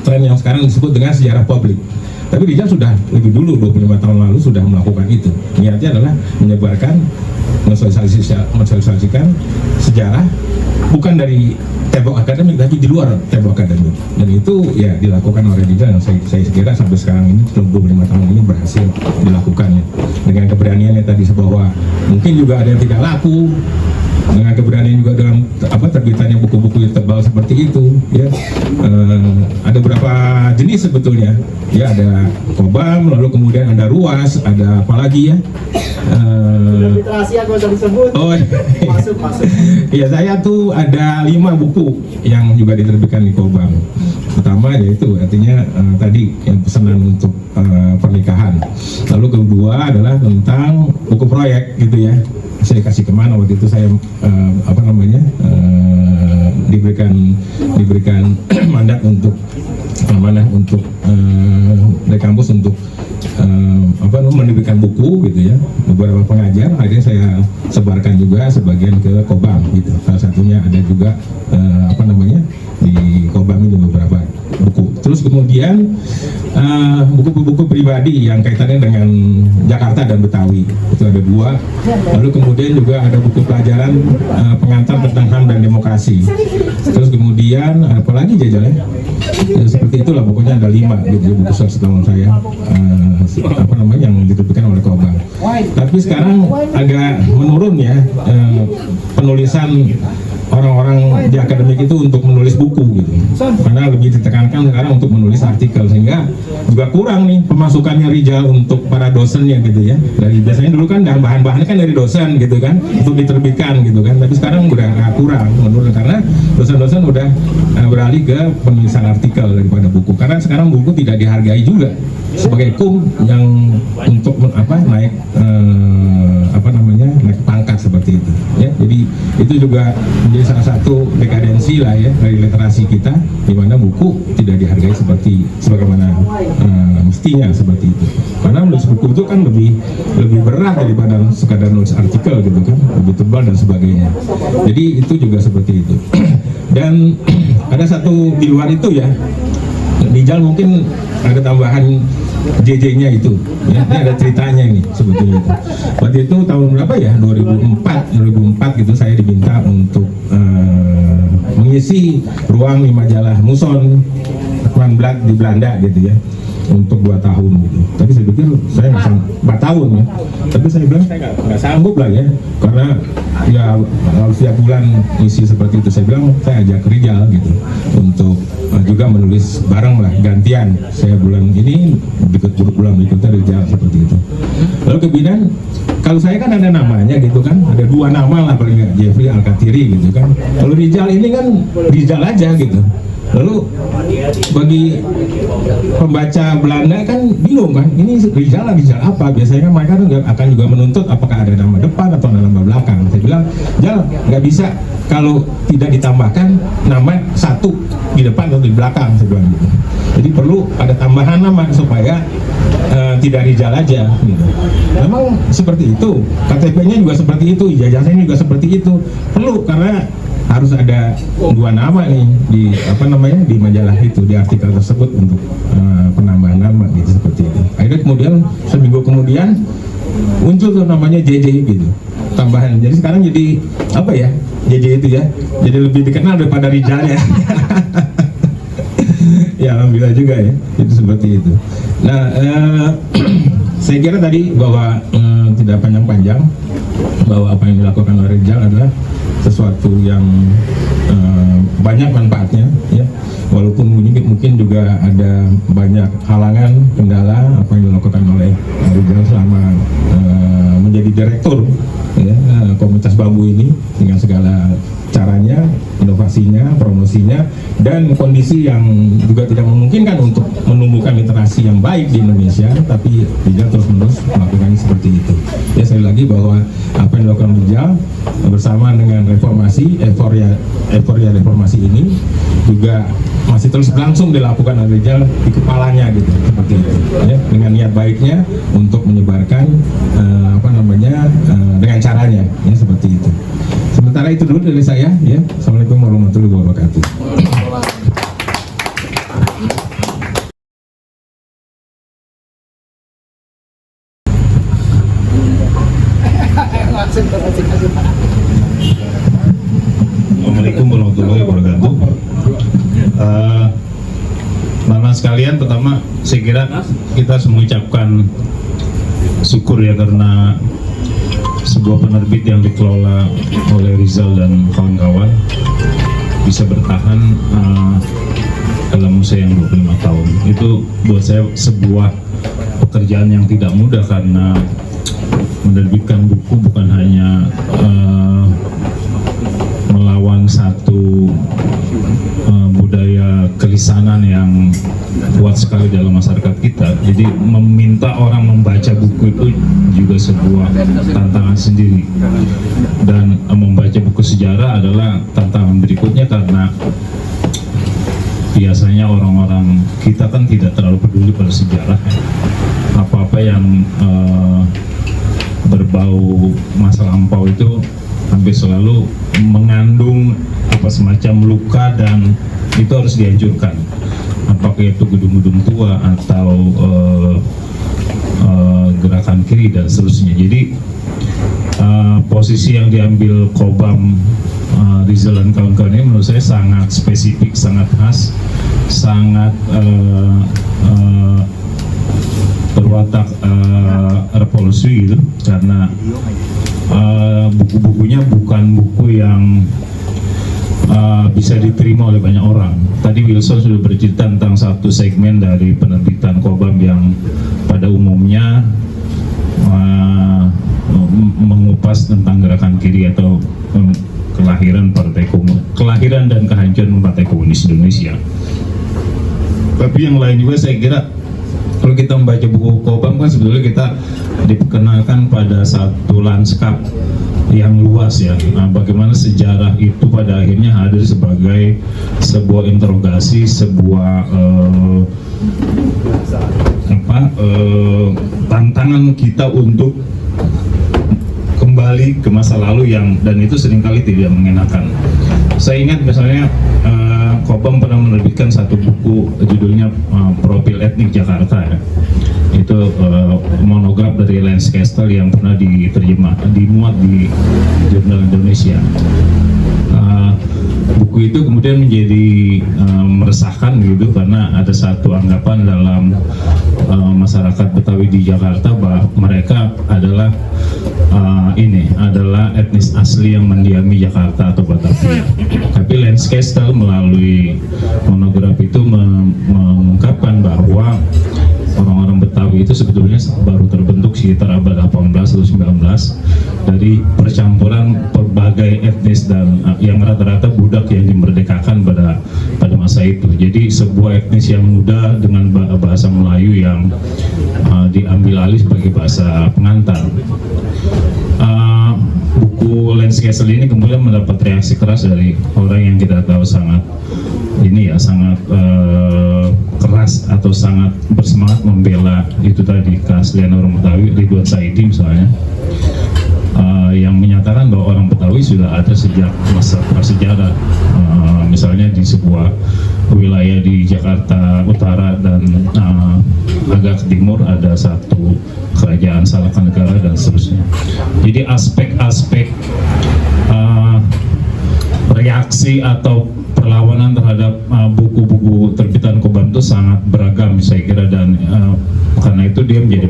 Speaker 5: tren yang sekarang disebut dengan sejarah publik. Tapi Rijal sudah lebih dulu, 25 tahun lalu sudah melakukan itu. Niatnya adalah menyebarkan, mensosialisasikan sejarah bukan dari tembok akademik tapi di luar tembok akademik. Dan itu ya dilakukan oleh Rijal, yang saya kira sampai sekarang ini 25 tahun ini berhasil dilakukannya. Dengan keberaniannya tadi bahwa mungkin juga ada yang tidak laku, dengan keberanian juga dalam terbitannya buku-buku yang tebal seperti itu ya. Ada beberapa jenis sebetulnya ya, ada Kobam, lalu kemudian ada Ruas, ada apa lagi ya,
Speaker 2: rahasia kalau disebut.
Speaker 5: oh iya, saya tuh ada 5 buku yang juga diterbitkan di Kobam. Pertama yaitu artinya tadi yang pesanan untuk pernikahan, lalu kedua adalah tentang buku proyek gitu ya. Saya kasih kemana waktu itu, saya diberikan mandat untuk amanah untuk dari kampus untuk menerbitkan buku gitu ya, beberapa pengajar. Akhirnya saya sebarkan juga sebagian ke Kobam gitu. Salah satunya ada juga di Kobam ini beberapa buku. Terus kemudian buku-buku pribadi yang kaitannya dengan Jakarta dan Betawi itu ada 2. Lalu kemudian juga ada buku pelajaran pengantar tentang HAM dan demokrasi. Terus kemudian apalagi jajalnya seperti itulah, pokoknya ada 5 gitu buku setahun saya yang diterbitkan oleh Kobam. Tapi sekarang agak menurun ya penulisan orang-orang di akademik itu untuk menulis buku gitu, karena lebih ditekankan sekarang untuk menulis artikel, sehingga juga kurang nih pemasukannya Rijal untuk para dosennya gitu ya. Dari biasanya dulu kan bahan-bahannya kan dari dosen gitu kan untuk diterbitkan gitu kan, tapi sekarang udah kurang menurun karena dosen-dosen udah beralih ke penulisan artikel daripada buku, karena sekarang buku tidak dihargai juga sebagai yang untuk naik seperti itu ya. Jadi itu juga menjadi salah satu dekadensi lah ya dari literasi kita, di mana buku tidak dihargai sebagaimana mestinya seperti itu. Karena menulis buku itu kan lebih berat daripada sekadar nulis artikel gitu kan, lebih tebal dan sebagainya. Jadi itu juga seperti itu. Dan ada satu di luar itu ya, Rijal mungkin ada tambahan JJ-nya itu ya, ini ada ceritanya ini sebetulnya itu. Waktu itu tahun berapa ya, 2004 gitu, saya diminta untuk mengisi ruang di majalah Muson Blad di Belanda gitu ya, untuk 2 tahun gitu. Tapi saya pikir saya nggak sanggup 4 tahun ya, tapi saya bilang saya nggak sanggup lah ya, karena ya setiap bulan isi seperti itu. Saya bilang saya ajak Rijal gitu untuk juga menulis bareng lah, gantian. Saya bulan ini bulan berikutnya Rijal, seperti itu. Lalu kemudian kalau saya kan ada namanya gitu kan, ada 2 nama lah paling nggak, Jeffrey Alkatiri gitu kan. Kalau Rijal ini kan Rijal aja gitu. Lalu bagi pembaca Belanda kan bingung kan, ini Rijal apa? Biasanya kan mereka akan juga menuntut apakah ada nama depan atau nama belakang. Saya bilang, Jal, nggak bisa kalau tidak ditambahkan nama satu di depan atau di belakang, saya bilang gitu. Jadi perlu ada tambahan nama supaya tidak Rijal aja gitu. Memang seperti itu, KTP-nya juga seperti itu, ijazahnya juga seperti itu. Perlu, karena harus ada 2 nama nih di di majalah itu, di artikel tersebut untuk penambahan nama gitu, seperti itu. Akhirnya kemudian seminggu kemudian muncul tuh namanya JJ gitu, tambahan. Jadi sekarang jadi apa ya, JJ itu ya, jadi lebih dikenal daripada Rijal ya. Ya alhamdulillah juga ya, itu seperti itu. Nah saya kira tadi bahwa tidak panjang-panjang, bahwa apa yang dilakukan oleh Rijal adalah sesuatu yang banyak manfaatnya ya, walaupun mungkin juga ada banyak halangan, kendala apa yang dilakukan oleh Rijal selama menjadi direktur ya, komunitas bambu ini, dengan segala caranya, inovasinya, promosinya, dan kondisi yang juga tidak memungkinkan untuk menumbuhkan literasi yang baik di Indonesia, tapi Rijal terus-menerus melakukan seperti itu. Ya, sekali lagi bahwa apa yang dilakukan Rijal bersama dengan reformasi, euforia reformasi ini juga masih terus langsung dilakukan oleh Rijal di kepalanya gitu, seperti itu ya, dengan niat baiknya untuk menyebarkan dengan caranya ya, seperti itu. Sementara itu dulu dari saya ya. Assalamualaikum warahmatullahi wabarakatuh.
Speaker 6: Assalamualaikum warahmatullahi wabarakatuh. Teman-teman sekalian, pertama saya kira kita harus mengucapkan syukur ya, karena sebuah penerbit yang dikelola oleh Rizal dan kawan-kawan bisa bertahan dalam usia yang 25 tahun. Itu buat saya sebuah pekerjaan yang tidak mudah, karena menerbitkan buku bukan hanya melawan satu budaya kelisanan yang kuat sekali dalam masyarakat kita. Jadi meminta orang membaca buku itu juga sebuah tantangan sendiri. Dan membaca buku sejarah adalah tantangan berikutnya, karena biasanya orang-orang kita kan tidak terlalu peduli pada sejarah. Apa-apa yang berbau masa lampau itu hampir selalu mengandung semacam luka, dan itu harus dihancurkan, apakah itu gedung-gedung tua atau gerakan kiri dan seterusnya. Jadi posisi yang diambil Kobam, Rizal dan kawan-kawan ini menurut saya sangat spesifik, sangat khas, sangat berwatak revolusi gitu, karena buku-bukunya bukan buku yang bisa diterima oleh banyak orang. Tadi Wilson sudah bercerita tentang satu segmen dari penerbitan Kobam yang pada umumnya mengupas tentang gerakan kiri atau kelahiran dan kehancuran Partai Komunis Indonesia. Tapi yang lain juga saya kira, kalau kita membaca buku Kobam kan sebetulnya kita diperkenalkan pada satu lanskap yang luas ya. Nah, bagaimana sejarah itu pada akhirnya hadir sebagai sebuah interogasi, sebuah tantangan kita untuk kembali ke masa lalu dan itu seringkali tidak mengenakan. Saya ingat misalnya Kobam pernah menerbitkan satu buku judulnya Profil Etnik Jakarta ya. Itu monograf dari Lance Castle yang pernah dimuat di Jurnal Indonesia. Buku itu kemudian menjadi meresahkan gitu karena ada satu anggapan dalam masyarakat Betawi di Jakarta bahwa mereka adalah etnis asli yang mendiami Jakarta atau Batavia. Tapi Lance Castle melalui monograf itu mengungkapkan bahwa orang-orang Betawi itu sebetulnya baru terbentuk sekitar abad 18 atau 19 dari percampuran berbagai etnis dan yang rata-rata budak yang dimerdekakan pada masa itu. Jadi sebuah etnis yang muda dengan bahasa Melayu yang diambil alih sebagai bahasa pengantar. Buku Lance Castle ini kemudian mendapat reaksi keras dari orang yang kita tahu sangat keras atau sangat bersemangat membela itu tadi keaslian orang Betawi, Ridwan Saidi misalnya, yang menyatakan bahwa orang Betawi sudah ada sejak masa prasejarah, misalnya di sebuah wilayah di Jakarta Utara dan agak timur ada satu kerajaan Salakannegara dan seterusnya. Jadi aspek-aspek reaksi atau perlawanan terhadap buku-buku terbitan Kobam itu sangat beragam saya kira, dan karena itu dia menjadi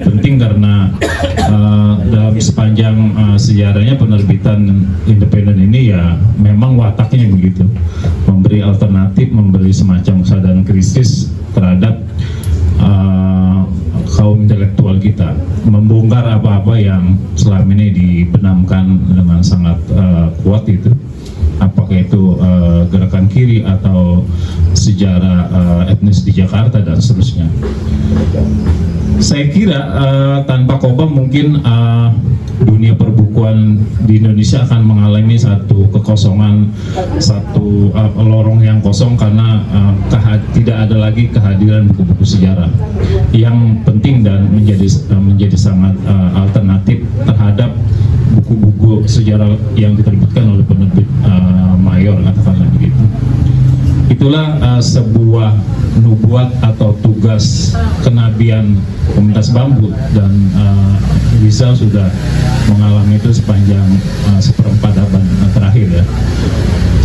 Speaker 6: penting karena dalam sepanjang sejarahnya penerbitan independen ini ya memang wataknya begitu, memberi alternatif, memberi semacam kesadaran kritis terhadap kaum intelektual kita, membongkar apa-apa yang selama ini dibenamkan dengan sangat kuat itu, apakah itu gerakan kiri atau sejarah etnis di Jakarta dan seterusnya. Saya kira tanpa Kobam mungkin dunia perbukuan di Indonesia akan mengalami satu kekosongan, satu lorong yang kosong karena tidak ada lagi kehadiran buku-buku sejarah yang penting dan menjadi sangat alternatif terhadap buku-buku sejarah yang diterbitkan oleh penerbit mayor, katakanlah begitu. Itulah sebuah nubuat atau tugas kenabian Komunitas Bambu, dan Rizal sudah mengalami itu sepanjang seperempat abad terakhir ya.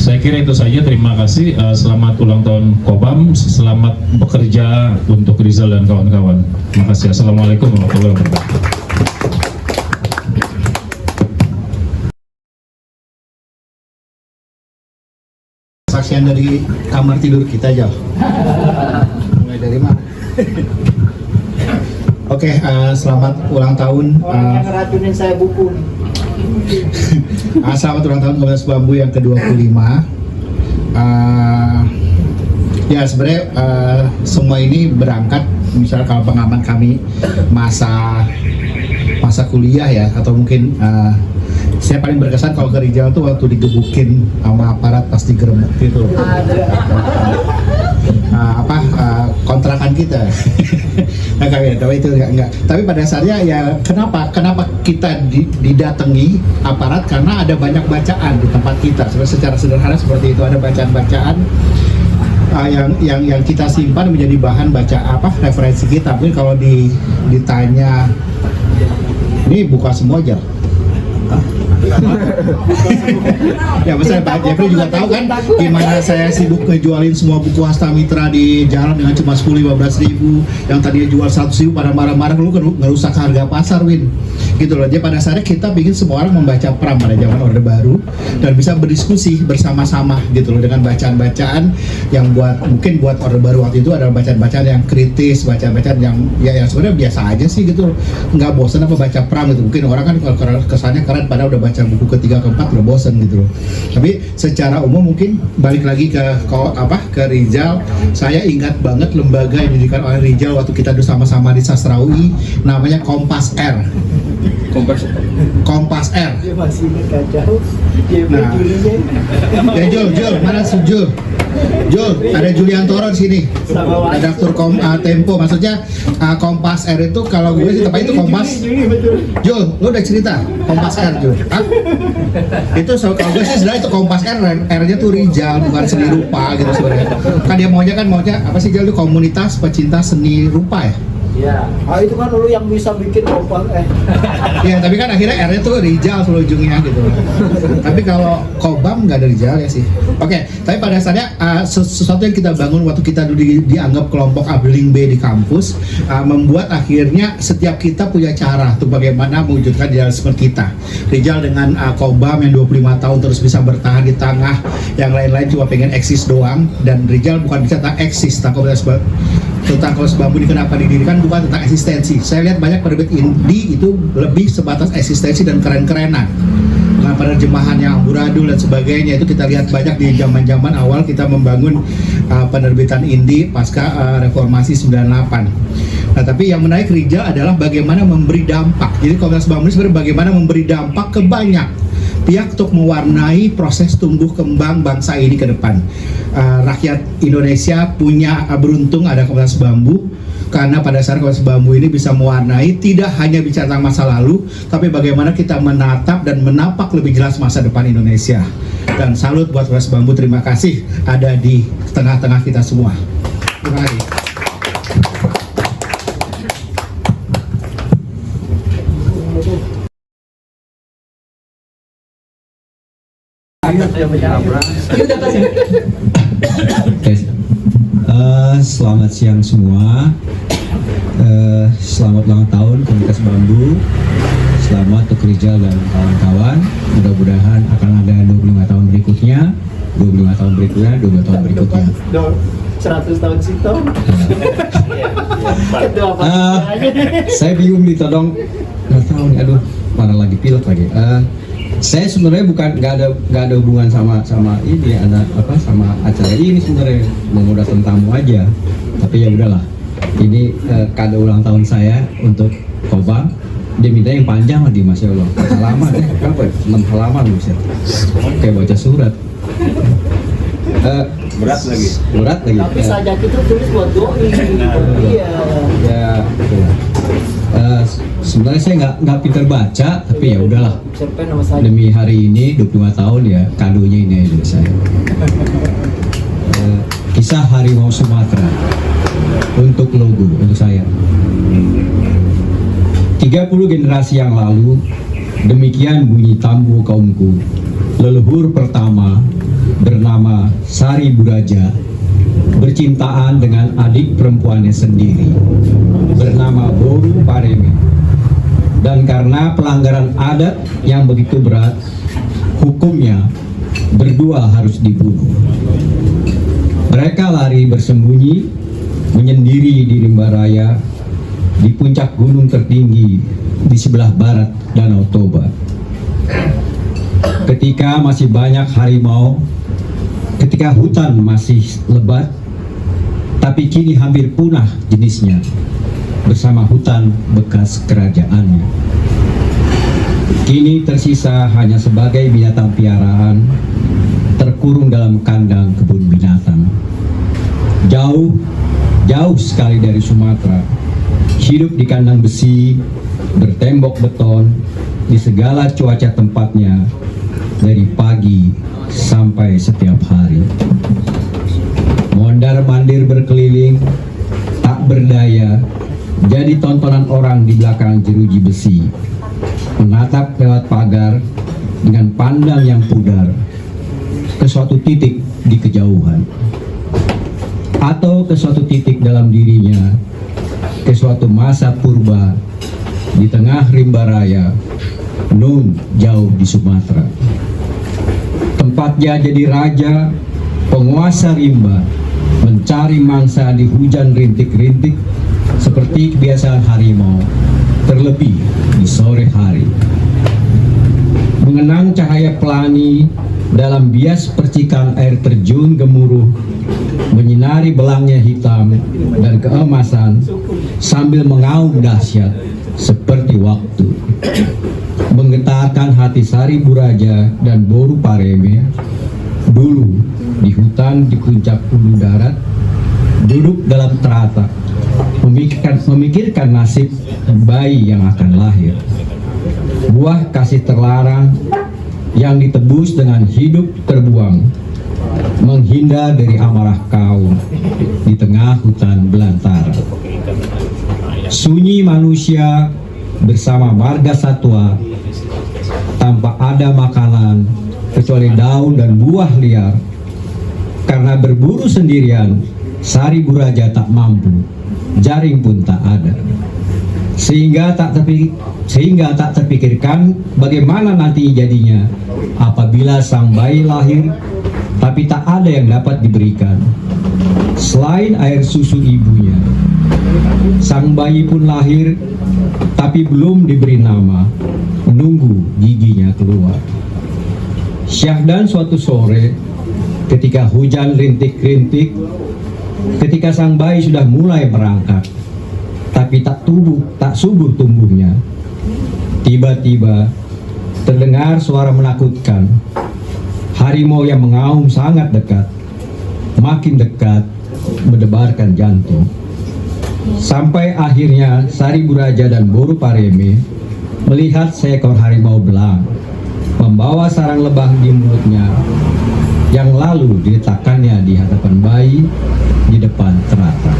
Speaker 6: Saya kira itu saja, terima kasih. Selamat ulang tahun Kobam, selamat bekerja untuk Rizal dan kawan-kawan. Terima kasih. Assalamualaikum warahmatullahi wabarakatuh.
Speaker 1: Saksian dari kamar tidur kita aja. Mulai dari mana? Oke, selamat ulang tahun.
Speaker 2: Orang yang ngeracunin saya buku nih.
Speaker 1: Selamat ulang tahun Komunitas Bambu yang ke-25. Ya sebenarnya semua ini berangkat, misalnya kalau pengalaman kami masa kuliah ya, atau mungkin saya paling berkesan kalau ke Rijal tuh waktu digebukin sama aparat pas digerebek gitu. Kontrakan kita. Nah, tapi itu enggak. Tapi pada dasarnya ya kenapa kita didatangi aparat, karena ada banyak bacaan di tempat kita. Secara sederhana seperti itu, ada bacaan-bacaan yang kita simpan menjadi bahan referensi kita. Mungkin kalau ditanya ini buka semua aja. Ya misalnya Pak Jeffrey juga tahu kan gimana saya sibuk ngejualin semua buku Hastamitra di jalan dengan cuma 10-15 ribu, yang tadinya jual 100 ribu pada marah-marah, lu kan ngerusak harga pasar, Win, gitu loh. Jadi pada dasarnya kita ingin semua orang membaca Pram pada zaman Orde Baru dan bisa berdiskusi bersama-sama gitu loh, dengan bacaan-bacaan yang mungkin buat Orde Baru waktu itu adalah bacaan-bacaan yang kritis, bacaan-bacaan yang sebenarnya biasa aja sih gitu, nggak bosan apa baca Pram gitu. Mungkin orang kan kalau kesannya keren padahal udah baca
Speaker 7: baca buku ketiga keempat udah bosen gitu loh. Tapi secara umum mungkin balik lagi ke Rizal, saya ingat banget lembaga yang didirikan oleh Rizal waktu kita dulu sama-sama di Sastra UI, namanya Kompas R. Kompas R.
Speaker 2: Dia masih ingat kacau. Dia
Speaker 7: Nah. Ya Jul, mana si Jul? Jul, ada Juliantoro di sini. Redaktur Tempo, maksudnya Kompas R itu kalau gue sih tepatnya itu Kompas. Jul, lu udah cerita Kompas R Jul? Hah? Itu kalau gue sih sebenarnya itu Kompas R-nya tuh Rizal, bukan seni rupa gitu sebenarnya. Kan dia maunya apa sih Jul? Itu komunitas pecinta seni rupa ya?
Speaker 2: Ya, itu kan lu yang bisa bikin opal
Speaker 7: Ya, tapi kan akhirnya R-nya tuh Rizal seluruh ujungnya gitu. Tapi kalau Kobam nggak ada Rizal ya sih. Oke, tapi pada dasarnya sesuatu yang kita bangun waktu kita dulu dianggap kelompok Abling B di kampus, membuat akhirnya setiap kita punya cara untuk bagaimana mewujudkan idealisme kita. Rizal dengan Kobam yang 25 tahun terus bisa bertahan di tengah, yang lain-lain cuma pengen eksis doang, dan Rizal bukan bisa tentang eksis, tentang komunitas bambu ini kenapa didirikan, bukan tentang eksistensi. Saya lihat banyak penerbit indie itu lebih sebatas eksistensi dan keren-kerenan dengan penerjemahan yang amburadul dan sebagainya. Itu kita lihat banyak di zaman-zaman awal kita membangun penerbitan indie pasca reformasi 98. Nah, tapi yang menarik Rizal adalah bagaimana memberi dampak. Jadi komunitas bambu ini sebenarnya bagaimana memberi dampak ke banyak pihak untuk mewarnai proses tumbuh kembang bangsa ini ke depan. Rakyat Indonesia beruntung ada komunitas bambu, karena pada saat komunitas bambu ini bisa mewarnai tidak hanya bicara tentang masa lalu, tapi bagaimana kita menatap dan menapak lebih jelas masa depan Indonesia. Dan salut buat komunitas bambu, terima kasih ada di tengah-tengah kita semua. Terima kasih.
Speaker 3: Selamat siang semua. Selamat ulang tahun komunitas bambu. Selamat untuk Rizal dan kawan-kawan. Mudah-mudahan akan ada 25 tahun berikutnya, 25 tahun berikutnya, 20 tahun berikutnya.
Speaker 2: 100 tahun situ.
Speaker 3: Saya bingung nih, tolong. Nggak tahu nih, aduh, mana lagi pilek lagi. Saya sebenarnya nggak ada hubungan sama ini sama acara ini sebenarnya, mau datang tamu aja. Tapi ya udahlah, ini kado ulang tahun saya untuk Kobam. Dia minta yang panjang lagi, Masya Allah. Halaman ya, berapa? 6 halaman bisa. Kayak baca surat.
Speaker 5: Berat lagi.
Speaker 2: Tapi saja kita tulis buat doi. Iya.
Speaker 3: Ya, betul. Sebenarnya saya nggak pintar baca, tapi ya udahlah.
Speaker 2: Cerpen nama saya.
Speaker 3: Demi hari ini 25 tahun ya, kadonya ini aja saya. Kisah Harimau Sumatera untuk logo untuk saya. 30 generasi yang lalu, demikian bunyi tambu kaumku. Leluhur pertama bernama Sari Buraja bercintaan dengan adik perempuannya sendiri bernama Boru Pareme. Dan karena pelanggaran adat yang begitu berat, hukumnya berdua harus dibunuh. Mereka lari bersembunyi, menyendiri di rimba raya, di puncak gunung tertinggi di sebelah barat Danau Toba. Ketika masih banyak harimau, ketika hutan masih lebat, tapi kini hampir punah jenisnya bersama hutan bekas kerajaannya. Kini tersisa hanya sebagai binatang piaraan terkurung dalam kandang kebun binatang. Jauh sekali dari Sumatera, hidup di kandang besi, bertembok beton, di segala cuaca tempatnya, dari pagi sampai setiap hari. Mondar-mandir berkeliling, tak berdaya, jadi tontonan orang di belakang jeruji besi, menatap lewat pagar dengan pandang yang pudar ke suatu titik di kejauhan, atau ke suatu titik dalam dirinya, ke suatu masa purba di tengah rimba raya, nun jauh di Sumatera. Tempatnya jadi raja, penguasa rimba, mencari mangsa di hujan rintik-rintik seperti kebiasaan harimau, terlebih di sore hari. mengenang cahaya pelangi dalam bias percikan air terjun gemuruh, menyinari belangnya hitam dan keemasan sambil mengaum dahsyat seperti waktu. Menggetarkan hati Sari Buraja dan Boru Pareme dulu di hutan di puncak ulu darat, duduk dalam teratak, memikirkan nasib bayi yang akan lahir. Buah kasih terlarang yang ditebus dengan hidup terbuang, menghindar dari amarah kaum di tengah hutan belantara. Sunyi manusia bersama marga satwa, tanpa ada makanan kecuali daun dan buah liar. Karena berburu sendirian, Sari Buraja tak mampu, jaring pun tak ada. Sehingga tak terpikirkan bagaimana nanti jadinya apabila sang bayi lahir, tapi tak ada yang dapat diberikan selain air susu ibunya. Sang bayi pun lahir, tapi belum diberi nama, menunggu giginya keluar. Syahdan suatu sore, ketika hujan rintik-rintik, ketika sang bayi sudah mulai merangkak, tapi tak subur tumbuhnya, tiba-tiba terdengar suara menakutkan. Harimau yang mengaum sangat dekat, makin dekat, mendebarkan jantung. Sampai akhirnya Sari Buraja dan Boru Pareme melihat seekor harimau belang membawa sarang lebah di mulutnya, yang lalu diletakkannya di hadapan bayi di depan teratak.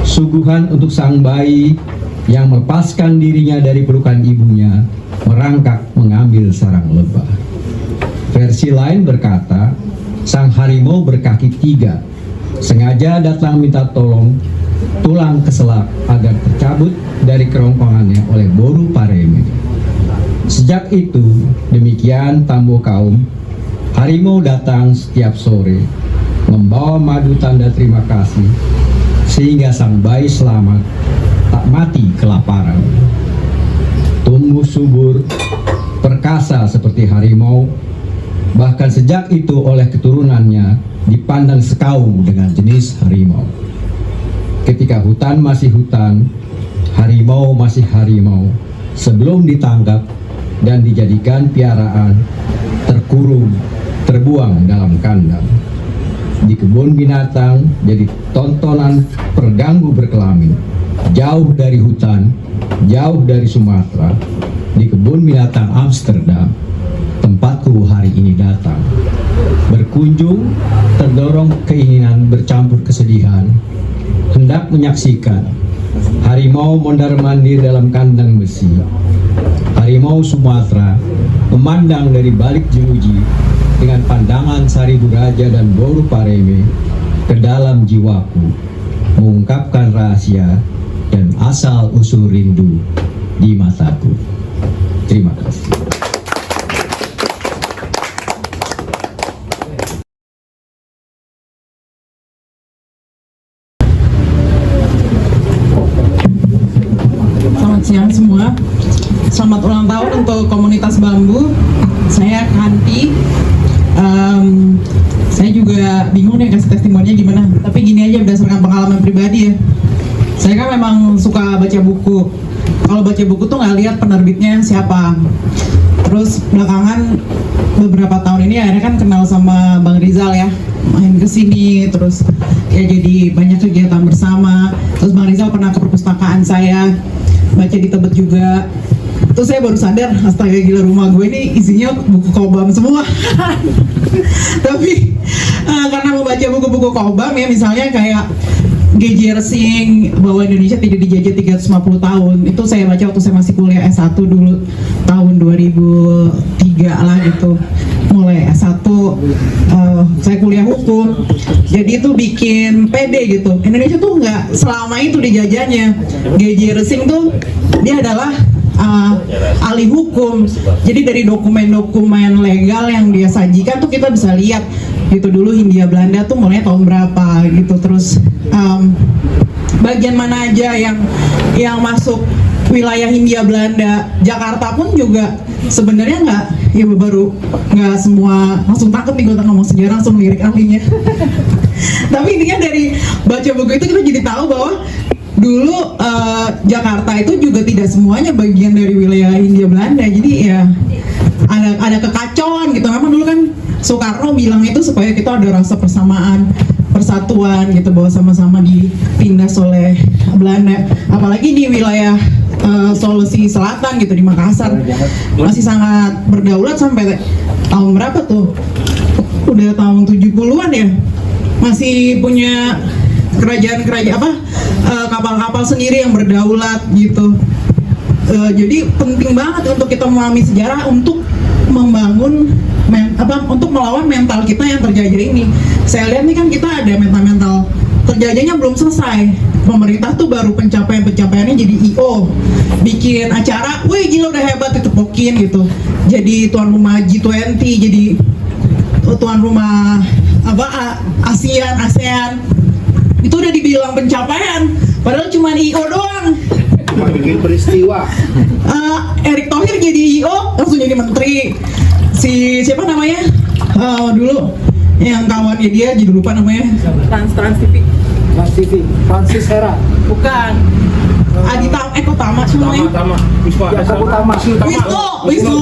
Speaker 3: Suguhan untuk sang bayi yang melepaskan dirinya dari pelukan ibunya, merangkak mengambil sarang lebah. Versi lain berkata, sang harimau berkaki 3 sengaja datang minta tolong tulang keselak agar tercabut dari kerongkongannya oleh Boru Pareme. Sejak itu, demikian Tambo kaum, harimau datang setiap sore membawa madu tanda terima kasih, sehingga sang bayi selamat, tak mati kelaparan. Tumbuh subur, perkasa seperti harimau, bahkan sejak itu oleh keturunannya dipandang sekaum dengan jenis harimau. Ketika hutan masih hutan, harimau masih harimau, sebelum ditangkap dan dijadikan piaraan, terkurung, terbuang dalam kandang. Di kebun binatang jadi tontonan perganggu berkelamin, jauh dari hutan, jauh dari Sumatera. Di kebun binatang Amsterdam, tempatku hari ini datang. Berkunjung, terdorong keinginan bercampur kesedihan, hendak menyaksikan harimau mondar-mandir dalam kandang besi. Harimau Sumatera memandang dari balik jeruji dengan pandangan Sari Buraja dan Boru Pareme ke dalam jiwaku, mengungkapkan rahasia dan asal usul rindu di mataku. Terima kasih.
Speaker 8: Selamat siang semua. Selamat ulang tahun untuk komunitas bambu. Saya Kanti. Saya juga bingung nih kasih testimoninya gimana. Tapi gini aja berdasarkan pengalaman pribadi ya. Saya kan memang suka baca buku. Kalau baca buku tuh nggak lihat penerbitnya siapa. Terus belakangan beberapa tahun ini akhirnya kan kenal sama Bang Rizal ya, main kesini, terus ya jadi banyak kegiatan bersama. Terus Bang Rizal pernah ke perpustakaan saya, baca di Tebet juga. Terus saya baru sadar, astaga gila, rumah gue ini isinya buku Kobam semua. Tapi karena membaca buku-buku Kobam ya, misalnya kayak G.J. Ersing bahwa Indonesia tidak dijajah 350 tahun, itu saya baca waktu saya masih kuliah S1 dulu tahun 2003 lah gitu. Mulai S1 saya kuliah hukum, jadi itu bikin pede gitu. Indonesia tuh nggak selama itu dijajahnya. G.J. Ersing tuh dia adalah ahli hukum, jadi dari dokumen-dokumen legal yang dia sajikan tuh kita bisa lihat gitu dulu Hindia Belanda tuh mulai tahun berapa gitu, terus bagian mana aja yang masuk wilayah Hindia Belanda, Jakarta pun juga sebenarnya nggak semua langsung takut nih gue ngomong sejarah langsung lirik ahlinya. Tapi intinya dari baca buku itu kita jadi tahu bahwa dulu Jakarta itu juga tidak semuanya bagian dari wilayah Hindia Belanda. Jadi ya ada kekacauan gitu. Memang dulu kan Soekarno bilang itu supaya kita ada rasa persamaan, persatuan gitu, bahwa sama-sama ditindas oleh Belanda. Apalagi di wilayah Sulawesi Selatan gitu, di Makassar masih sangat berdaulat sampai tahun berapa tuh? Udah tahun 70-an ya. Masih punya kerajaan kapal-kapal sendiri yang berdaulat gitu. Jadi penting banget untuk kita memahami sejarah untuk membangun untuk melawan mental kita yang terjajah ini. Saya lihat nih kan kita ada mental terjajahnya belum selesai. Pemerintah tuh baru pencapaiannya jadi IO, bikin acara, wih gila udah hebat, ditepokin gitu. Jadi tuan rumah G20, jadi tuan rumah ASEAN. Itu udah dibilang pencapaian, padahal cuma IO doang.
Speaker 7: Cuma bikin peristiwa.
Speaker 8: Erick Thohir jadi IO, langsung jadi menteri. Si siapa namanya? Dulu yang kawannya dia, jadi lupa namanya. Trans TV.
Speaker 2: Francis Hera.
Speaker 8: Bukan. Adita Tama namanya. Wisnu.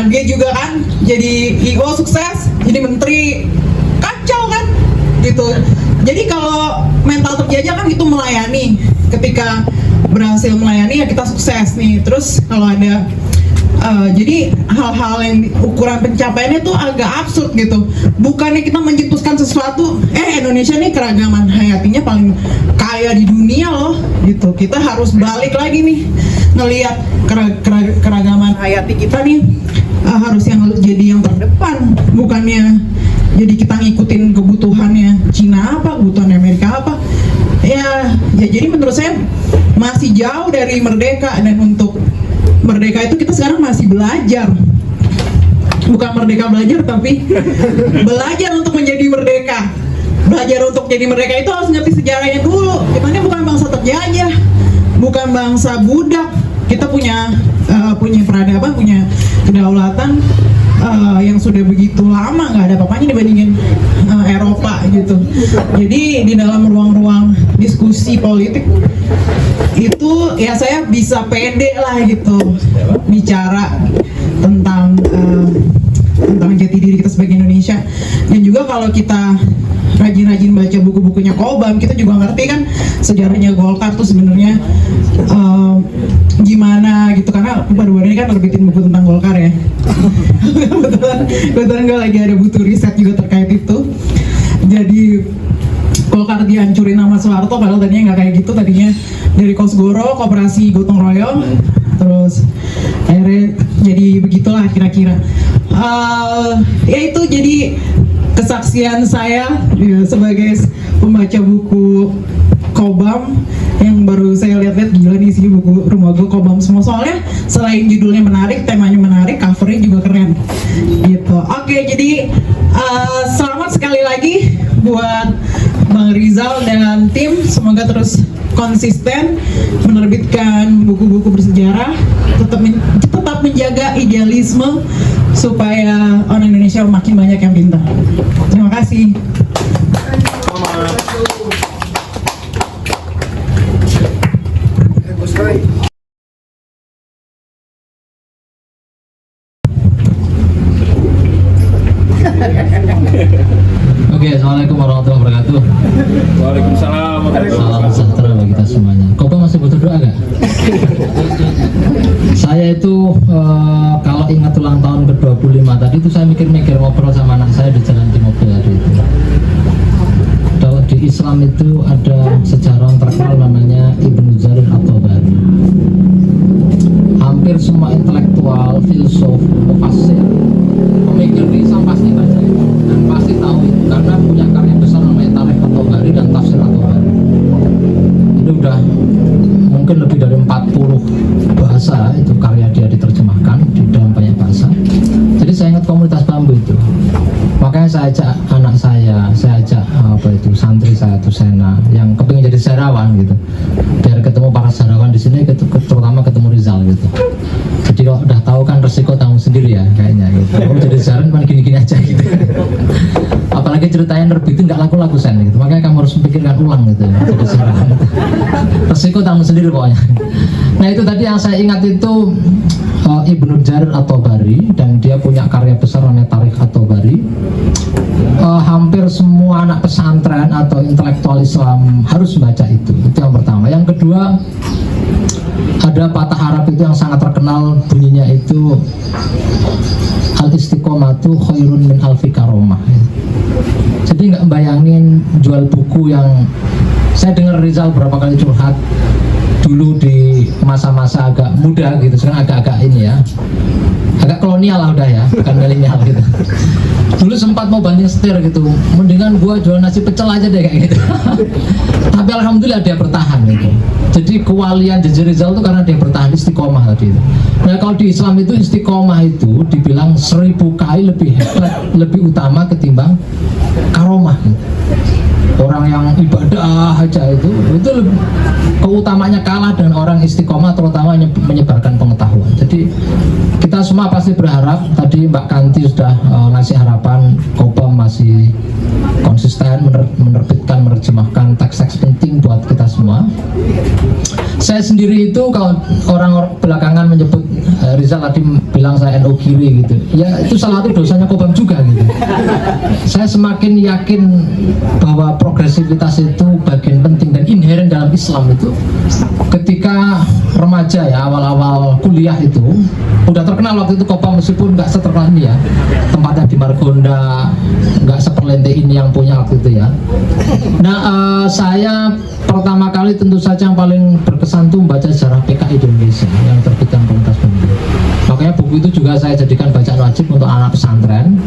Speaker 8: Dia juga kan jadi IO sukses, jadi menteri. Kacau kan? Gitu. Jadi kalau mental terjajah kan itu melayani. Ketika berhasil melayani ya kita sukses nih. Terus kalau ada jadi hal-hal yang ukuran pencapaiannya tuh agak absurd gitu. Bukannya kita mencetuskan sesuatu, Indonesia nih keragaman hayatinya paling kaya di dunia loh gitu. Kita harus balik lagi nih ngelihat keragaman hayati kita nih harus jadi yang terdepan, bukannya jadi kita ngikutin kebutuhannya Cina apa, kebutuhan Amerika apa. Ya jadi menurut saya masih jauh dari merdeka, dan untuk merdeka itu kita sekarang masih belajar. Bukan merdeka belajar, tapi belajar untuk menjadi merdeka. Belajar untuk jadi merdeka itu harus ngerti sejarahnya dulu. Kita ini bukan bangsa terjajah, bukan bangsa budak. Kita punya peradaban, punya kedaulatan yang sudah begitu lama, nggak ada apa-apanya dibandingin Eropa gitu. Jadi di dalam ruang-ruang diskusi politik itu ya saya bisa pede lah gitu bicara tentang jati diri kita sebagai Indonesia. Dan juga kalau kita rajin-rajin baca buku-bukunya Kobam, kita juga ngerti kan sejarahnya Golkar tuh sebenarnya gimana gitu, karena baru-baru ini kan nerbitin buku tentang Golkar ya. Kebetulan gue lagi ada butuh riset juga terkait itu. Jadi Golkar dihancurin sama Soeharto, padahal tadinya nggak kayak gitu. Tadinya dari Kosgoro, koperasi gotong royong, terus akhirnya jadi begitulah kira-kira. Ya itu jadi kesaksian saya ya, sebagai pembaca buku Kobam yang baru saya lihat-lihat, gila nih sih buku rumah gue Kobam semua. Soalnya selain judulnya menarik, temanya menarik, covernya juga keren gitu. Oke, jadi selamat sekali lagi buat Bang Rizal dan tim, semoga terus konsisten menerbitkan buku-buku bersejarah, tetap menjaga idealisme supaya orang Indonesia makin banyak yang pintar. Terima kasih.
Speaker 9: Oke, assalamualaikum warahmatullahi wabarakatuh.
Speaker 6: Waalaikumsalam.
Speaker 9: Salam sejahtera bagi kita semuanya. Kok masih butuh doa gak? Saya itu kalau ingat ulang tahun ke-25 tadi itu saya mikir-mikir ngobrol sama anak saya di jalan di mobil tadi itu. Kalau di Islam itu ada sejarawan terkenal namanya Ibnu Jarir At-Tabari. Hampir semua intelektual, filsuf, mufassir, pemikir di Islam pasti baca itu dan pasti tahu itu karena punya karya besar namanya Tarikh At-Tabari dan Tafsir At-Tabari. Itu udah mungkin lebih dari 40 bahasa itu karya dia diterjemahkan di dalam banyak bahasa. Jadi saya ingat komunitas bambu itu. Makanya saya ajak anak saya ajak santri saya itu Sena yang yang kepingin jadi sejarawan gitu, biar ketemu para sejarawan di sini, terutama ketemu Rizal gitu. Jadi kalau udah tahu kan resiko tanggung sendiri ya kayaknya gitu. Kalau jadi sejarawan cuma gini-gini aja gitu. Apalagi ceritanya nerbitin nggak laku-laku sen gitu, makanya kamu harus pikirkan ulang gitu ya, jadi sejarawan gitu. Resiko tanggung sendiri pokoknya. Nah itu tadi yang saya ingat itu Ibnu Jarir at-Tabari, dan dia punya karya besar namanya Tarikh at-Tabari. Hampir semua anak pesantren atau intelektual Islam harus baca itu yang pertama. Yang kedua, ada patah Arab itu yang sangat terkenal, bunyinya itu al-istiqomatu khairun min alfi karomah. Jadi nggak bayangin jual buku yang saya dengar Rizal berapa kali curhat dulu di masa-masa agak muda gitu, sekarang agak-agak ini ya, agak kolonial lah udah ya, bukan milenial gitu. Dulu sempat mau banting setir gitu, mendingan gua jual nasi pecel aja deh kayak gitu. Tapi alhamdulillah dia bertahan gitu. Jadi kewalian Jaji Rizal itu karena dia bertahan, istiqomah tadi itu. Nah kalau di Islam itu istiqomah itu dibilang 1000 kali lebih hebat, lebih utama ketimbang karomah gitu. Orang yang ibadah aja itu keutamanya kalah dengan orang istiqomah, terutama menyebarkan pengetahuan. Jadi kita semua pasti berharap, tadi Mbak Kanti sudah ngasih harapan Kobam masih konsisten menerbitkan, menerjemahkan teks-teks penting buat kita semua. Saya sendiri itu kalau orang belakangan menyebut Rizal tadi bilang saya NU kiri gitu, ya itu salah satu dosanya Kobam juga gitu. Saya semakin yakin bahwa progresivitas itu bagian penting dan inherent dalam Islam itu. Ketika remaja ya, awal-awal kuliah itu udah terkenal waktu itu Kobam, meskipun nggak seterkenal ini ya, tempatnya di Margonda, nggak seperlente ini yang punya waktu itu ya. Nah saya pertama kali tentu saja yang paling berkesan tuh membaca sejarah PKI Indonesia yang terbitkan Komunitas Bambu. Makanya buku itu juga saya jadikan bacaan wajib untuk anak pesantren,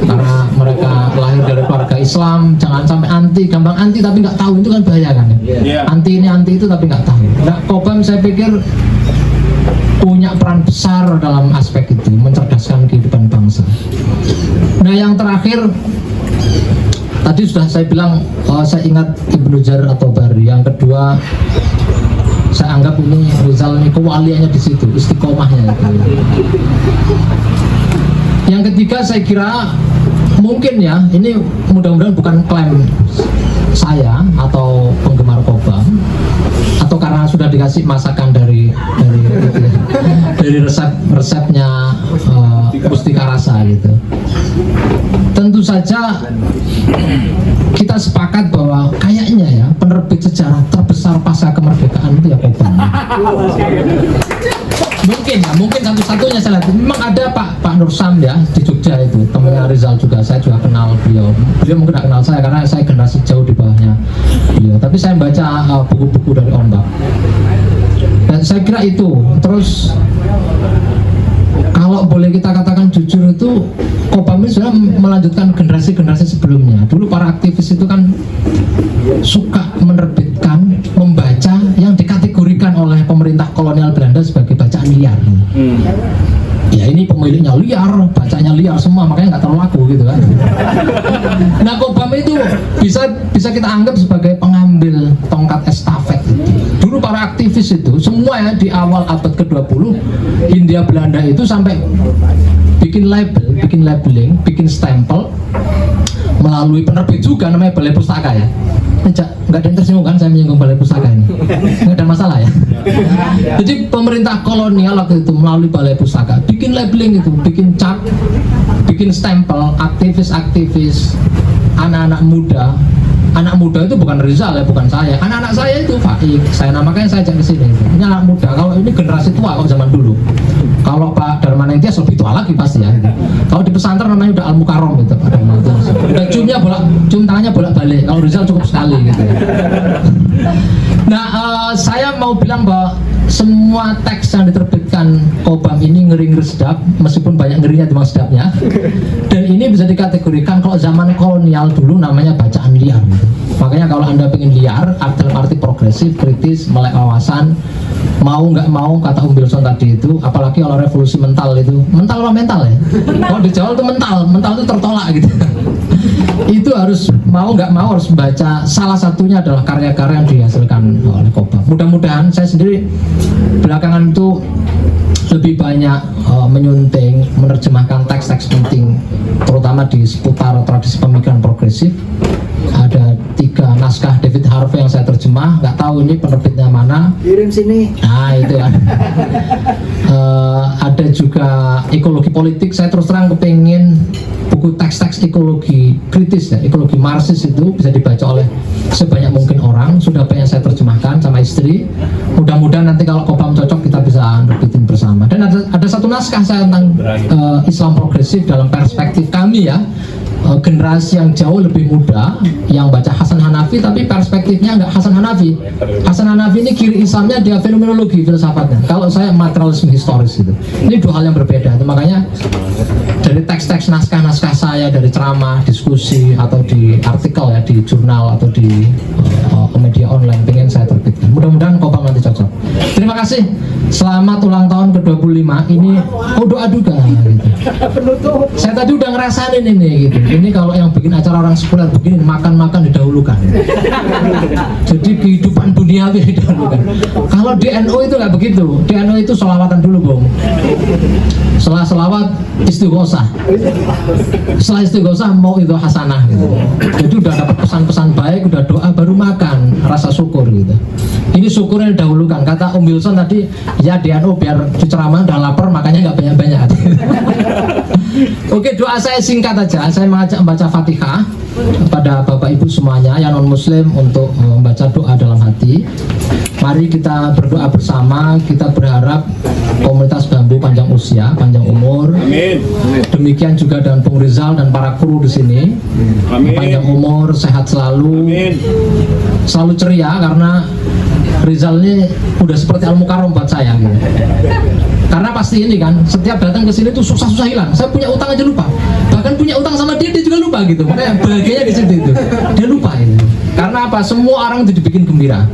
Speaker 9: karena mereka lahir dari keluarga Islam. Jangan sampai anti, gampang anti tapi nggak tahu, itu kan bahaya kan ya. Anti ini anti itu tapi nggak tahu. Nah Kobam saya pikir punya peran besar dalam aspek itu, mencerdaskan kehidupan bangsa. Nah yang terakhir, tadi sudah saya bilang, saya ingat Ibnu Jarir at-Tabari. Yang kedua, saya anggap ini Rizal ini kewaliannya di situ, istiqomahnya itu. Yang ketiga saya kira mungkin ya, ini mudah-mudahan bukan klaim saya atau penggemar Kobam, atau karena sudah dikasih masakan dari resepnya Mustika Rasa gitu. Tentu saja kita sepakat bahwa kayaknya ya penerbit sejarah terbesar pasca kemerdekaan itu ya Kobam. Mungkin satu-satunya saya lihat. Memang ada Pak Nur Sam ya di Jogja itu, temannya Rizal juga, saya juga kenal beliau mungkin tidak kenal saya karena saya generasi jauh di bawahnya beliau, tapi saya baca buku-buku dari Ombak dan saya kira itu. Terus kalau boleh kita katakan jujur itu Kobam ini sudah melanjutkan generasi-generasi sebelumnya. Dulu para aktivis itu kan suka menerbitkan, membaca yang dikategorikan oleh pemerintah kolonial Belanda sebagai bacaan liar. Ya ini pemiliknya liar, bacanya liar semua, makanya nggak terlalu laku gitu kan. Nah Kobam itu bisa kita anggap sebagai pengambil tongkat estafet itu. Dulu para aktivis itu semua ya di awal abad ke-20 Hindia Belanda itu sampai bikin label, bikin labeling, bikin stempel melalui penerbit juga namanya Balai Pustaka ya. Nggak ada yang tersinggung kan saya menyinggung Balai Pustaka ini? Nggak ada masalah ya. Jadi pemerintah kolonial waktu itu melalui Balai Pustaka bikin labeling itu, bikin cap, bikin stempel aktivis-aktivis, anak-anak muda. Anak muda itu bukan Rizal ya, bukan saya. Anak-anak saya itu Faik, saya namakan, saya ajak ke sini. Ini anak muda. Kalau ini generasi tua kalau zaman dulu. Kalau Pak Darman Entias lebih tua lagi pasti ya. Kalau di pesantren namanya udah Al-Mukarram gitu Pak Darman Entias. Udah cium tangannya bolak-balik. Kalau Rizal cukup sekali gitu. Nah, saya mau bilang bahwa semua teks yang diterbitkan Kobam ini ngeri-ngeri sedap, meskipun banyak ngerinya cuma sedapnya. Dan ini bisa dikategorikan kalau zaman kolonial dulu namanya bacaan liar gitu. Makanya kalau Anda pengen liar, dalam arti progresif, kritis, melek wawasan, mau nggak mau kata Wilson tadi itu, apalagi kalau revolusi mental itu, mental apa mental ya? Kalau di Jawa itu mental itu tertolak gitu. itu harus mau nggak mau harus membaca. Salah satunya adalah karya-karya yang dihasilkan oleh Kobam. Mudah-mudahan saya sendiri belakangan itu lebih banyak menyunting, menerjemahkan teks-teks penting, terutama di seputar tradisi pemikiran progresif. Ada 3 naskah David Harvey yang saya terjemah, nggak tahu ini penerbitnya mana.
Speaker 2: Kirim sini.
Speaker 9: Nah itu ya. Ada juga ekologi politik. Saya terus terang kepingin buku teks-teks ekologi kritis ya, ekologi Marxis itu bisa dibaca oleh sebanyak mungkin orang. Sudah banyak saya terjemahkan sama istri. Mudah-mudahan nanti kalau Kobam cocok kita bisa nerbitin bersama. Dan ada satu naskah saya tentang Islam progresif dalam perspektif kami ya. Generasi yang jauh lebih muda yang baca Hasan Hanafi tapi perspektifnya nggak Hasan Hanafi. Hasan Hanafi ini kiri Islamnya dia fenomenologi filsafatnya. Kalau saya materialisme historis gitu. Ini 2 hal yang berbeda. Itu makanya dari teks-teks naskah-naskah saya dari ceramah, diskusi atau di artikel ya di jurnal atau di media online pengen saya terbitkan. Mudah-mudahan Kobam nanti cocok. Terima kasih. Selamat ulang tahun ke-25. Ini doa juga gitu. Saya tadi udah ngerasain ini gitu. Ini kalau yang bikin acara orang sekuler begini makan-makan didahulukan. Jadi kehidupan duniawi didahulukan. Kalau di NU itu nggak begitu. Di NU itu sholawatan dulu, Bung. Setelah selawat istighosah. Setelah istighosah mau itu hasanah gitu. Jadi udah dapat pesan-pesan baik, udah doa baru makan, rasa syukur gitu. Ini syukurnya didahulukan. Kata Om Wilson tadi, ya di NU biar diceramah udah lapar makanya nggak banyak-banyak. Oke, doa saya singkat aja. Saya mengajak membaca Fatihah kepada Bapak Ibu semuanya yang non Muslim untuk membaca doa dalam hati. Mari kita berdoa bersama. Kita berharap komunitas Bambu panjang usia, panjang umur.
Speaker 5: Amin.
Speaker 9: Demikian juga dengan Bung Rizal dan para kru di sini.
Speaker 5: Amin.
Speaker 9: Panjang umur, sehat selalu,
Speaker 5: Amin.
Speaker 9: selalu ceria karena Rizal ini udah seperti Al-Mukarram buat saya gitu. Karena pasti ini kan, setiap datang ke sini tuh susah-susah hilang. Saya punya utang aja lupa. Bahkan punya utang sama dia juga lupa gitu. Makanya bahagianya di situ itu. Dia lupa itu. Karena apa? Semua orang itu dibikin gembira.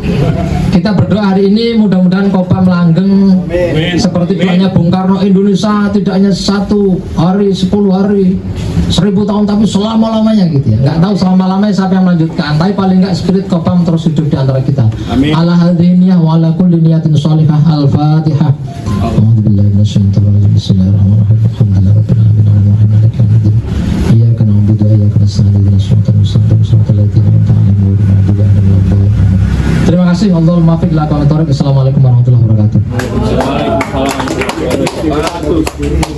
Speaker 9: Kita berdoa hari ini mudah-mudahan Kobam langgeng seperti doanya Bung Karno, Indonesia tidak hanya 1 hari, 10 hari, 1000 tahun tapi selama-lamanya gitu ya. Nggak tahu selama-lamanya siapa yang melanjutkan. Tapi paling nggak spirit Kobam terus hidup di antara kita.
Speaker 5: Amin.
Speaker 9: Ala hadiniyah wa ala kulli niyatin sholihah. Al-Fatihah. A'udzubillahi minasyaitonirrajim. Bismillahirrahmanirrahim. Alhamdulillahirabbil alamin. Maliki yaumiddin. Iyyaka na'budu wa iyyaka nasta'in. Ihdinas siratal mustaqim. Siratal ladzina an'amta 'alaihim ghairil maghdubi 'alaihim waladdallin. Terima kasih. Allahumma muwaffiq ila aqwamit thoriq. Assalamualaikum warahmatullahi wabarakatuh.
Speaker 5: Waalaikumsalam.